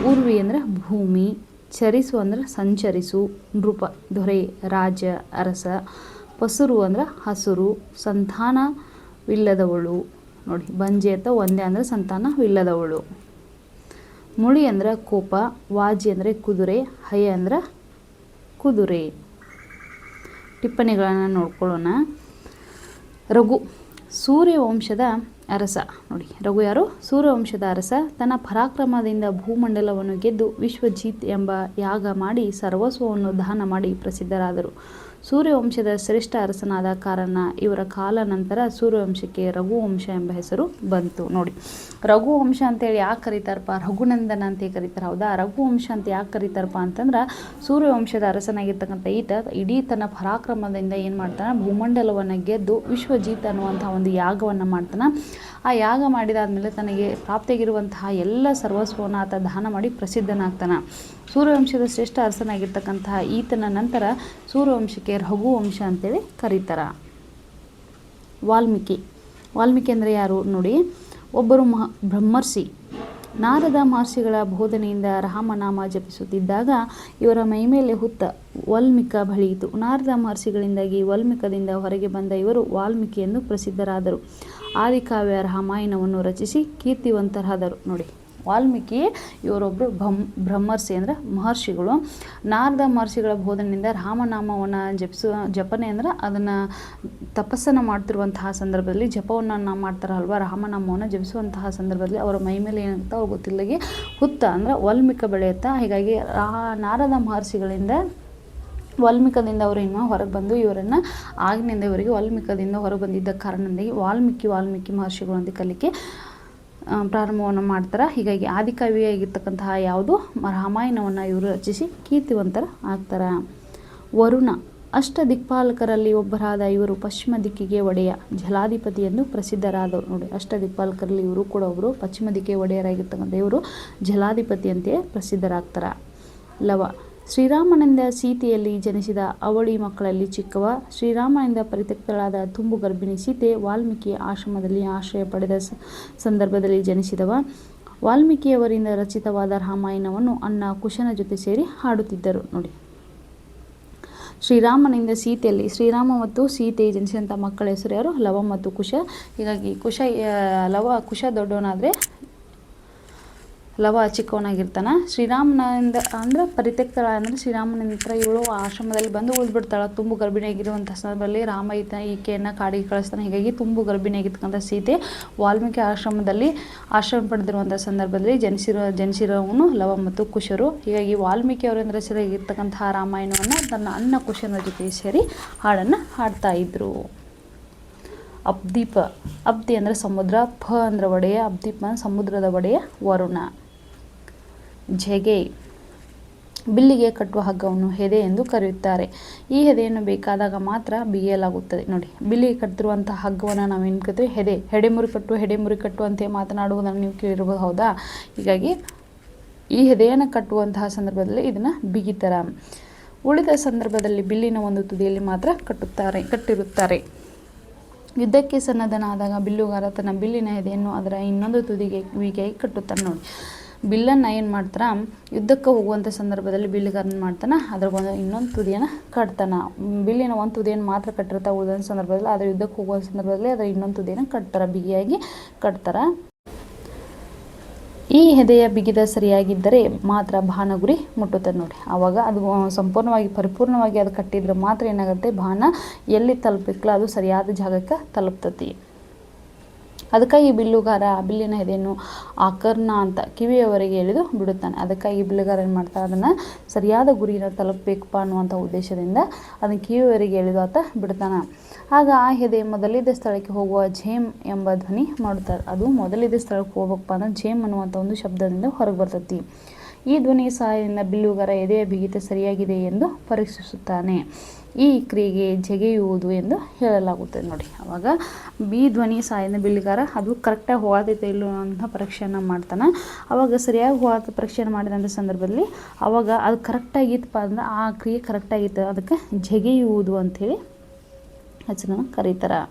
ಊರ್ವಿ ಅಂದರೆ ಭೂಮಿ, ಚರಿಸು ಅಂದರೆ ಸಂಚರಿಸು, ನೃಪ ದೊರೆ ರಾಜ ಅರಸ, ಪಸುರು ಅಂದರೆ ಹಸುರು, ಸಂತಾನವಿಲ್ಲದವಳು ನೋಡಿ, ಬಂಜೆ ಅಥವಾ ಒಂದೇ ಅಂದರೆ ಸಂತಾನವಿಲ್ಲದವಳು, ಮುಳಿ ಅಂದರೆ ಕೋಪ, ವಾಜಿ ಅಂದರೆ ಕುದುರೆ, ಹಯ ಅಂದರೆ ಕುದುರೆ. ಟಿಪ್ಪಣಿಗಳನ್ನು ನೋಡ್ಕೊಳ್ಳೋಣ. ರಘು ಸೂರ್ಯವಂಶದ ಅರಸ ನೋಡಿ, ರಘು ಯಾರು? ಸೂರ್ಯವಂಶದ ಅರಸ. ತನ್ನ ಪರಾಕ್ರಮದಿಂದ ಭೂಮಂಡಲವನ್ನು ಗೆದ್ದು ವಿಶ್ವಜಿತ್ ಎಂಬ ಯಾಗ ಮಾಡಿ ಸರ್ವಸ್ವವನ್ನು ದಾನ ಮಾಡಿ ಪ್ರಸಿದ್ಧರಾದರು. ಸೂರ್ಯವಂಶದ ಶ್ರೇಷ್ಠ ಅರಸನಾದ ಕಾರಣ ಇವರ ಕಾಲ ನಂತರ ಸೂರ್ಯವಂಶಕ್ಕೆ ರಘುವಂಶ ಎಂಬ ಹೆಸರು ಬಂತು. ನೋಡಿ, ರಘುವಂಶ ಅಂತೇಳಿ ಯಾಕೆ ಕರೀತಾರಪ್ಪ? ರಘುನಂದನ ಅಂತ ಕರೀತಾರೆ, ಹೌದಾ? ರಘುವಂಶ ಅಂತ ಯಾಕೆ ಕರೀತಾರಪ್ಪ ಅಂತಂದ್ರೆ, ಸೂರ್ಯವಂಶದ ಅರಸನಾಗಿರ್ತಕ್ಕಂಥ ಈತ ಇಡೀ ತನ್ನ ಪರಾಕ್ರಮದಿಂದ ಏನು ಮಾಡ್ತಾನೆ, ಭೂಮಂಡಲವನ್ನು ಗೆದ್ದು ವಿಶ್ವಜಿತ್ ಅನ್ನುವಂಥ ಒಂದು ಯಾಗವನ್ನು ಮಾಡ್ತಾನೆ. ಆ ಯಾಗ ಮಾಡಿದಾದ್ಮೇಲೆ ತನಗೆ ಪ್ರಾಪ್ತಿಯಾಗಿರುವಂತಹ ಎಲ್ಲ ಸರ್ವಸ್ವವನ್ನು ಆತ ದಾನ ಮಾಡಿ ಪ್ರಸಿದ್ಧನಾಗ್ತಾನೆ. ಸೂರ್ಯವಂಶದ ಶ್ರೇಷ್ಠ ಅರಸನಾಗಿರ್ತಕ್ಕಂತಹ ಈತನ ನಂತರ ಸೂರ್ಯವಂಶಕ್ಕೆ ರಘುವಂಶ ಅಂತೇಳಿ ಕರೀತಾರೆ. ವಾಲ್ಮೀಕಿ ಅಂದರೆ ಯಾರು ನೋಡಿ? ಒಬ್ಬರು ಬ್ರಹ್ಮರ್ಷಿ. ನಾರದ ಮಹರ್ಷಿಗಳ ಬೋಧನೆಯಿಂದ ರಾಮನಾಮ ಜಪಿಸುತ್ತಿದ್ದಾಗ ಇವರ ಮೈಮೇಲೆ ಹುತ್ತ ವಾಲ್ಮೀಕ ಬಳಿಯಿತು. ನಾರದ ಮಹರ್ಷಿಗಳಿಂದಾಗಿ ವಾಲ್ಮೀಕದಿಂದ ಹೊರಗೆ ಬಂದ ಇವರು ವಾಲ್ಮೀಕಿ ಎಂದು ಪ್ರಸಿದ್ಧರಾದರು. ಆದಿಕಾವ್ಯ ರಾಮಾಯಣವನ್ನು ರಚಿಸಿ ಕೀರ್ತಿವಂತರಾದರು. ನೋಡಿ, ವಾಲ್ಮೀಕಿ ಇವರೊಬ್ಬರು ಬ್ರಹ್ಮರ್ಷಿ ಅಂದರೆ ಮಹರ್ಷಿಗಳು. ನಾರದ ಮಹರ್ಷಿಗಳ ಬೋಧನೆಯಿಂದ ರಾಮನಾಮವನ್ನು ಜಪನೆ ಅಂದರೆ ಅದನ್ನು ತಪಸ್ಸನ್ನು ಮಾಡ್ತಿರುವಂತಹ ಸಂದರ್ಭದಲ್ಲಿ ಜಪವನ್ನು ಮಾಡ್ತಾರಲ್ವ, ರಾಮನಾಮವನ್ನು ಜಪಿಸುವಂತಹ ಸಂದರ್ಭದಲ್ಲಿ ಅವರ ಮೈ ಮೇಲೆ ಏನಾಗ್ತಾ ಗೊತ್ತಿಲ್ಲಗೆ ಹುತ್ತ ಅಂದರೆ ವಾಲ್ಮೀಕ ಬೆಳೆಯುತ್ತಾ. ಹೀಗಾಗಿ ನಾರದ ಮಹರ್ಷಿಗಳಿಂದ ವಾಲ್ಮೀಕದಿಂದ ಅವರು ಇನ್ನು ಹೊರಗೆ ಬಂದು ಇವರನ್ನು ಆಗಿನಿಂದ ಇವರಿಗೆ ವಾಲ್ಮೀಕದಿಂದ ಹೊರಗೆ ಬಂದಿದ್ದ ಕಾರಣದಿಂದಾಗಿ ವಾಲ್ಮೀಕಿ ಮಹರ್ಷಿಗಳು ಅಂತ ಕಲಿಕೆ ಪ್ರಾರಂಭವನ್ನು ಮಾಡ್ತಾರೆ. ಹೀಗಾಗಿ ಆದಿಕವಿಯಾಗಿರ್ತಕ್ಕಂತಹ ಯಾವುದು ರಾಮಾಯಣವನ್ನು ಇವರು ರಚಿಸಿ ಕೀರ್ತಿವಂತರ ಆಗ್ತಾರೆ. ವರುಣ ಅಷ್ಟ ದಿಕ್ಪಾಲಕರಲ್ಲಿ ಒಬ್ಬರಾದ ಇವರು ಪಶ್ಚಿಮ ದಿಕ್ಕಿಗೆ ಒಡೆಯ ಜಲಾಧಿಪತಿ ಎಂದು ಪ್ರಸಿದ್ಧರಾದವರು. ನೋಡಿ, ಅಷ್ಟ ದಿಕ್ಪಾಲಕರಲ್ಲಿ ಇವರು ಕೂಡ ಒಬ್ಬರು ಪಶ್ಚಿಮ ದಿಕ್ಕಿಗೆ ಒಡೆಯರಾಗಿರ್ತಕ್ಕಂಥ ಇವರು ಜಲಾಧಿಪತಿ ಅಂತೇ ಪ್ರಸಿದ್ಧರಾಗ್ತಾರೆ. ಲವ ಶ್ರೀರಾಮನಿಂದ ಸೀತೆಯಲ್ಲಿ ಜನಿಸಿದ ಅವಳಿ ಮಕ್ಕಳಲ್ಲಿ ಚಿಕ್ಕವ. ಶ್ರೀರಾಮನಿಂದ ಪರಿತ್ಯಕ್ತಳಾದ ತುಂಬು ಗರ್ಭಿಣಿ ಸೀತೆ ವಾಲ್ಮೀಕಿ ಆಶ್ರಮದಲ್ಲಿ ಆಶ್ರಯ ಪಡೆದ ಸಂದರ್ಭದಲ್ಲಿ ಜನಿಸಿದವ. ವಾಲ್ಮೀಕಿಯವರಿಂದ ರಚಿತವಾದ ರಾಮಾಯಣವನ್ನು ಅಣ್ಣ ಕುಶನ ಜೊತೆ ಸೇರಿ ಹಾಡುತ್ತಿದ್ದರು. ನೋಡಿ, ಶ್ರೀರಾಮನಿಂದ ಸೀತೆಯಲ್ಲಿ ಶ್ರೀರಾಮ ಮತ್ತು ಸೀತೆ ಜನಿಸಿದಂಥ ಮಕ್ಕಳ ಹೆಸರು ಯಾರು? ಲವ ಮತ್ತು ಕುಶ. ಹೀಗಾಗಿ ಕುಶ ದೊಡ್ಡವನಾದರೆ ಲವ ಚಿಕ್ಕವನಾಗಿರ್ತಾನೆ. ಶ್ರೀರಾಮನಿಂದ ಅಂದರೆ ಪರಿತ್ಯಕ್ತಳ ಅಂದರೆ ಶ್ರೀರಾಮನ ಹತ್ರ ಇವಳು ಆಶ್ರಮದಲ್ಲಿ ಬಂದು ಉಳಿದ್ಬಿಡ್ತಾಳೆ. ತುಂಬು ಗರ್ಭಿಣಿಯಾಗಿರುವಂಥ ಸಂದರ್ಭದಲ್ಲಿ ರಾಮ ಈಕೆಯನ್ನು ಕಾಡಿಗೆ ಕಳಿಸ್ತಾನೆ. ಹೀಗಾಗಿ ತುಂಬು ಗರ್ಭಿಣಿಯಾಗಿರ್ತಕ್ಕಂಥ ಸೀತೆ ವಾಲ್ಮೀಕಿ ಆಶ್ರಮದಲ್ಲಿ ಆಶ್ರಮ ಪಡೆದಿರುವಂಥ ಸಂದರ್ಭದಲ್ಲಿ ಜನಿಸಿರೋವನು ಲವ ಮತ್ತು ಕುಶರು. ಹೀಗಾಗಿ ವಾಲ್ಮೀಕಿ ಅವರಿಂದ ರಚಿತವಾಗಿರ್ತಕ್ಕಂತಹ ರಾಮಾಯಣವನ್ನು ತನ್ನ ಅಣ್ಣ ಕುಶನ ಜೊತೆ ಸೇರಿ ಹಾಡನ್ನು ಹಾಡ್ತಾ ಇದ್ರು. ಅಬ್ದಿ ಅಂದರೆ ಸಮುದ್ರ, ಪ ಅಂದರೆ ಒಡೆಯ, ಅಬ್ದೀಪ ಸಮುದ್ರದ ಒಡೆಯ ವರುಣ. ಝೆಗೆ ಬಿಲ್ಲಿಗೆ ಕಟ್ಟುವ ಹಗ್ಗವನ್ನು ಹೆದೆ ಎಂದು ಕರೆಯುತ್ತಾರೆ. ಈ ಹೆದೆಯನ್ನು ಬೇಕಾದಾಗ ಮಾತ್ರ ಬಿಗಿಯಲಾಗುತ್ತದೆ. ನೋಡಿ, ಬಿಲ್ಲಿಗೆ ಕಟ್ಟಿರುವಂಥ ಹಗ್ಗವನ್ನು ನಾವೇನು ಕರಿತೀವಿ? ಹೆಡೆಮುರಿ ಕಟ್ಟು ಅಂತ ಮಾತನಾಡುವುದನ್ನು ನೀವು ಕೇಳಿರ್ಬೋದು, ಹೌದಾ? ಹೀಗಾಗಿ ಈ ಹೆದೆಯನ್ನು ಕಟ್ಟುವಂತಹ ಸಂದರ್ಭದಲ್ಲಿ ಇದನ್ನು ಬಿಗಿತಾರೆ. ಉಳಿದ ಸಂದರ್ಭದಲ್ಲಿ ಬಿಲ್ಲಿನ ಒಂದು ತುದಿಯಲ್ಲಿ ಮಾತ್ರ ಕಟ್ಟಿರುತ್ತಾರೆ. ಯುದ್ಧಕ್ಕೆ ಸನ್ನದ್ಧನಾದಾಗ ಬಿಲ್ಲುಗಾರ ತನ್ನ ಬಿಲ್ಲಿನ ಹೆದೆಯನ್ನು ಅದರ ಇನ್ನೊಂದು ತುದಿಗೆ ಬಿಗಿಯಾಗಿ ಕಟ್ಟುತ್ತಾನೆ. ನೋಡಿ, ಬಿಲ್ಲನ್ನು ಏನು ಮಾಡ್ತಾರ, ಯುದ್ಧಕ್ಕೆ ಹೋಗುವಂಥ ಸಂದರ್ಭದಲ್ಲಿ ಬಿಲ್ಲುಗಾರನ ಮಾಡ್ತಾನೆ, ಅದರ ಇನ್ನೊಂದು ತುದಿಯನ್ನು ಕಟ್ತಾನೆ. ಬಿಲ್ಲಿನ ಒಂದು ತುದಿಯನ್ನು ಮಾತ್ರ ಕಟ್ಟಿರ್ತಾ ಉಳಿದ ಸಂದರ್ಭದಲ್ಲಿ ಅದರ ಯುದ್ಧಕ್ಕೆ ಹೋಗುವ ಸಂದರ್ಭದಲ್ಲಿ ಅದರ ಇನ್ನೊಂದು ತುದಿಯನ್ನು ಕಟ್ತಾರೆ, ಬಿಗಿಯಾಗಿ ಕಟ್ತಾರೆ. ಈ ಹೆದೆಯ ಬಿಗಿದ ಸರಿಯಾಗಿದ್ದರೆ ಮಾತ್ರ ಬಾಣ ಗುರಿ ಮುಟ್ಟುತ್ತದೆ. ನೋಡಿ, ಆವಾಗ ಅದು ಪರಿಪೂರ್ಣವಾಗಿ ಅದು ಕಟ್ಟಿದ್ರೆ ಮಾತ್ರ ಏನಾಗುತ್ತೆ, ಬಾಣ ಎಲ್ಲಿ ತಲುಪಬೇಕಲ್ಲ ಅದು ಸರಿಯಾದ ಜಾಗಕ್ಕೆ ತಲುಪ್ತತಿ. ಅದಕ್ಕಾಗಿ ಬಿಲ್ಲುಗಾರ ಬಿಲ್ಲಿನ ಎದೆಯನ್ನು ಆಕರ್ಣ ಅಂತ ಕಿವಿಯವರೆಗೆ ಎಳೆದು ಬಿಡುತ್ತಾನೆ. ಅದಕ್ಕಾಗಿ ಬಿಲ್ಲುಗಾರ ಏನು ಮಾಡ್ತಾನೆ, ಅದನ್ನು ಸರಿಯಾದ ಗುರಿನ ತಲುಪಬೇಕಪ್ಪ ಅನ್ನುವಂಥ ಉದ್ದೇಶದಿಂದ ಅದನ್ನು ಕಿವಿಯವರೆಗೆ ಎಳೆದು ಆತ ಬಿಡ್ತಾನೆ. ಆಗ ಆ ಎದೆ ಮೊದಲಿದ್ದ ಸ್ಥಳಕ್ಕೆ ಹೋಗುವ ಝೇಮ್ ಎಂಬ ಧ್ವನಿ ಮಾಡುತ್ತಾರೆ. ಅದು ಮೊದಲಿದ್ದ ಸ್ಥಳಕ್ಕೆ ಹೋಗ್ಬೇಕಪ್ಪ ಅಂದ್ರೆ ಝೇಮ್ ಅನ್ನುವಂಥ ಒಂದು ಶಬ್ದದಿಂದ ಹೊರಗೆ ಬರ್ತೈತಿ. ಈ ಧ್ವನಿ ಸಹಾಯದಿಂದ ಬಿಲ್ಲುಗಾರ ಎದೆಯ ಬಿಗಿತ ಸರಿಯಾಗಿದೆ ಎಂದು ಪರೀಕ್ಷಿಸುತ್ತಾನೆ. ಈ ಕ್ರಿಯೆಗೆ ಜಗೆಯುವುದು ಎಂದು ಹೇಳಲಾಗುತ್ತದೆ. ನೋಡಿ, ಅವಾಗ ಬಿ ಧ್ವನಿ ಸಹಾಯದಿಂದ ಬಿಲ್ಲುಗಾರ ಅದು ಕರೆಕ್ಟಾಗಿ ಹೋಗತೈತೆ ಇಲ್ಲೋ ಅಂತ ಪರೀಕ್ಷೆಯನ್ನು ಮಾಡ್ತಾನೆ. ಅವಾಗ ಸರಿಯಾಗಿ ಹೋಗತ್ತ ಪರೀಕ್ಷೆಯನ್ನು ಮಾಡಿದಂಥ ಸಂದರ್ಭದಲ್ಲಿ ಅವಾಗ ಅದು ಕರೆಕ್ಟಾಗಿತ್ತಪ್ಪ ಅಂದ್ರೆ ಆ ಕ್ರಿಯೆ ಕರೆಕ್ಟಾಗಿತ್ತು, ಅದಕ್ಕೆ ಜಗೆಯುವುದು ಅಂಥೇಳಿ ಅದನ್ನು ಕರೀತಾರೆ.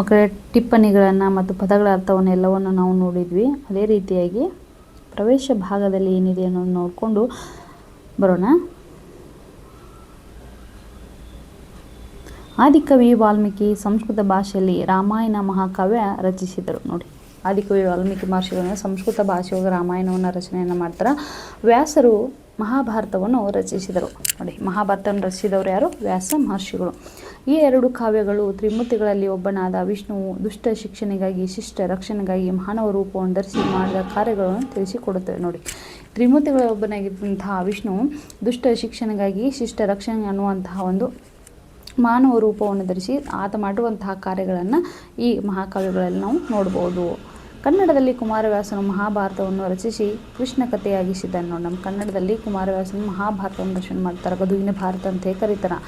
ಮಕ್ಕಳ ಟಿಪ್ಪಣಿಗಳನ್ನು ಮತ್ತು ಪದಗಳ ಅರ್ಥವನ್ನು ಎಲ್ಲವನ್ನು ನಾವು ನೋಡಿದ್ವಿ. ಅದೇ ರೀತಿಯಾಗಿ ಪ್ರವೇಶ ಭಾಗದಲ್ಲಿ ಏನಿದೆ ಅನ್ನೋದು ನೋಡಿಕೊಂಡು ಬರೋಣ. ಆದಿಕವಿ ವಾಲ್ಮೀಕಿ ಸಂಸ್ಕೃತ ಭಾಷೆಯಲ್ಲಿ ರಾಮಾಯಣ ಮಹಾಕಾವ್ಯ ರಚಿಸಿದರು. ನೋಡಿ, ಆದಿಕವಿ ವಾಲ್ಮೀಕಿ ಮಹರ್ಷಿಗಳನ್ನು ಸಂಸ್ಕೃತ ಭಾಷೆಯೊಳಗೆ ರಾಮಾಯಣವನ್ನು ರಚನೆಯನ್ನು ಮಾಡ್ತಾರೆ. ವ್ಯಾಸರು ಮಹಾಭಾರತವನ್ನು ರಚಿಸಿದರು. ನೋಡಿ, ಮಹಾಭಾರತವನ್ನು ರಚಿಸಿದವರು ಯಾರು? ವ್ಯಾಸ ಮಹರ್ಷಿಗಳು. ಈ ಎರಡು ಕಾವ್ಯಗಳು ತ್ರಿಮೂರ್ತಿಗಳಲ್ಲಿ ಒಬ್ಬನಾದ ವಿಷ್ಣುವು ದುಷ್ಟ ಶಿಕ್ಷಣೆಗಾಗಿ ಶಿಷ್ಟ ರಕ್ಷಣೆಗಾಗಿ ಮಾನವ ರೂಪವನ್ನು ಧರಿಸಿ ಮಾಡಿದ ಕಾರ್ಯಗಳನ್ನು ತಿಳಿಸಿಕೊಡುತ್ತವೆ. ನೋಡಿ, ತ್ರಿಮೂರ್ತಿಗಳ ಒಬ್ಬನಾಗಿದ್ದಂತಹ ವಿಷ್ಣುವು ದುಷ್ಟ ಶಿಕ್ಷಣೆಗಾಗಿ ಶಿಷ್ಟ ರಕ್ಷಣೆ ಅನ್ನುವಂತಹ ಒಂದು ಮಾನವ ರೂಪವನ್ನು ಧರಿಸಿ ಆತ ಮಾಡುವಂತಹ ಕಾರ್ಯಗಳನ್ನು ಈ ಮಹಾಕಾವ್ಯಗಳಲ್ಲಿ ನಾವು ನೋಡ್ಬೋದು. ಕನ್ನಡದಲ್ಲಿ ಕುಮಾರವ್ಯಾಸನು ಮಹಾಭಾರತವನ್ನು ರಚಿಸಿ ಕೃಷ್ಣ ಕಥೆಯಾಗಿಸಿದ್ದಾನೆ. ನೋಡಿ, ನಮ್ಮ ಕನ್ನಡದಲ್ಲಿ ಕುಮಾರವ್ಯಾಸನು ಮಹಾಭಾರತವನ್ನು ರಚನೆ ಮಾಡ್ತಾರೆ. ಗದುಗಿನ ಭಾರತ ಅಂತ ಕರೀತಾರೆ.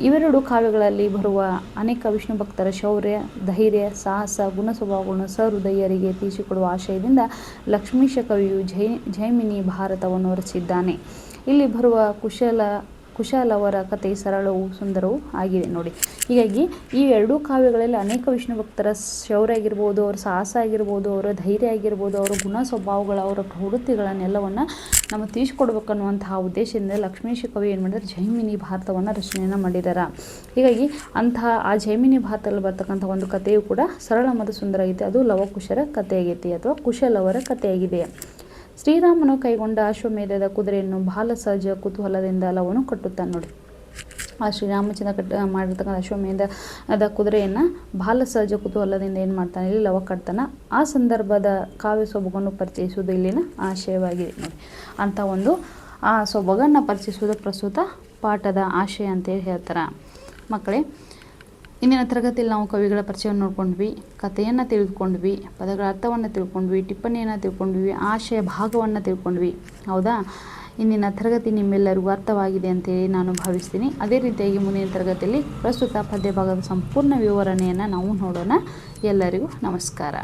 ಇವೆರಡು ಕಾವ್ಯಗಳಲ್ಲಿ ಬರುವ ಅನೇಕ ವಿಷ್ಣು ಭಕ್ತರ ಶೌರ್ಯ, ಧೈರ್ಯ, ಸಾಹಸ, ಗುಣ ಸ್ವಭಾವಗಳನ್ನು ಸಹೃದಯರಿಗೆ ತಿಳಿಸಿಕೊಡುವ ಆಶಯದಿಂದ ಲಕ್ಷ್ಮೀಶ ಕವಿಯು ಜೈಮಿನಿ ಭಾರತವನ್ನು ರಚಿಸಿದ್ದಾನೆ. ಇಲ್ಲಿ ಬರುವ ಕುಶಾಲವರ ಕಥೆ ಸರಳವೂ ಸುಂದರವೂ ಆಗಿದೆ. ನೋಡಿ, ಹೀಗಾಗಿ ಈ ಎರಡೂ ಕಾವ್ಯಗಳಲ್ಲಿ ಅನೇಕ ವಿಷ್ಣು ಭಕ್ತರ ಶೌರ್ಯ ಆಗಿರ್ಬೋದು, ಅವರ ಸಾಹಸ ಆಗಿರ್ಬೋದು, ಅವರ ಧೈರ್ಯ ಆಗಿರ್ಬೋದು, ಅವರ ಗುಣ ಸ್ವಭಾವಗಳು, ಅವರ ಪ್ರವೃತ್ತಿಗಳನ್ನೆಲ್ಲವನ್ನು ನಮಗೆ ತಿಳಿಸ್ಕೊಡ್ಬೇಕನ್ನುವಂತಹ ಉದ್ದೇಶದಿಂದ ಲಕ್ಷ್ಮೀಶ ಕವಿ ಏನು ಮಾಡಿದ್ದಾರೆ, ಜೈಮಿನಿ ಭಾರತವನ್ನು ರಚನೆಯನ್ನು ಮಾಡಿದ್ದಾರೆ. ಹೀಗಾಗಿ ಅಂತಹ ಆ ಜೈಮಿನಿ ಭಾರತದಲ್ಲಿ ಬರ್ತಕ್ಕಂಥ ಒಂದು ಕಥೆಯು ಕೂಡ ಸರಳ ಮತ್ತು ಸುಂದರ ಆಗೈತೆ. ಅದು ಲವಕುಶರ ಕಥೆಯಾಗೈತಿ ಅಥವಾ ಕುಶಲವರ ಕಥೆಯಾಗಿದೆ. ಶ್ರೀರಾಮನು ಕೈಗೊಂಡ ಅಶ್ವಮೇಧದ ಕುದುರೆಯನ್ನು ಬಾಲಸಹಜ ಕುತೂಹಲದಿಂದ ಲವನು ಕಟ್ಟುತ್ತಾನೆ. ನೋಡಿ, ಆ ಶ್ರೀರಾಮಚಂದ್ರ ಮಾಡಿರ್ತಕ್ಕಂಥ ಅಶ್ವಮೇಧದ ಕುದುರೆಯನ್ನು ಬಾಲಸಹಜ ಕುತೂಹಲದಿಂದ ಏನು ಮಾಡ್ತಾನೆ, ಇಲ್ಲಿ ಲವ ಕಟ್ತಾನೆ. ಆ ಸಂದರ್ಭದ ಕಾವ್ಯ ಸೊಬಗನ್ನು ಪರಿಚಯಿಸುವುದು ಇಲ್ಲಿನ ಆಶಯವಾಗಿದೆ. ನೋಡಿ, ಅಂಥ ಒಂದು ಆ ಸೊಬಗನ್ನು ಪರಿಚಯಿಸುವುದು ಪ್ರಸ್ತುತ ಪಾಠದ ಆಶಯ ಅಂತೇಳಿ ಹೇಳ್ತಾರೆ. ಮಕ್ಕಳೇ, ಇಂದಿನ ತರಗತಿಯಲ್ಲಿ ನಾವು ಕವಿಗಳ ಪರಿಚಯವನ್ನು ನೋಡ್ಕೊಂಡ್ವಿ, ಕಥೆಯನ್ನು ತಿಳ್ಕೊಂಡ್ವಿ, ಪದಗಳ ಅರ್ಥವನ್ನು ತಿಳ್ಕೊಂಡ್ವಿ, ಟಿಪ್ಪಣಿಯನ್ನು ತಿಳ್ಕೊಂಡ್ವಿ, ಆಶಯ ಭಾಗವನ್ನು ತಿಳ್ಕೊಂಡ್ವಿ. ಹೌದಾ? ಇಂದಿನ ತರಗತಿ ನಿಮ್ಮೆಲ್ಲರಿಗೂ ಅರ್ಥವಾಗಿದೆ ಅಂತೇಳಿ ನಾನು ಭಾವಿಸ್ತೀನಿ. ಅದೇ ರೀತಿಯಾಗಿ ಮುಂದಿನ ತರಗತಿಯಲ್ಲಿ ಪ್ರಸ್ತುತ ಪದ್ಯ ಭಾಗದ ಸಂಪೂರ್ಣ ವಿವರಣೆಯನ್ನು ನಾವು ನೋಡೋಣ. ಎಲ್ಲರಿಗೂ ನಮಸ್ಕಾರ.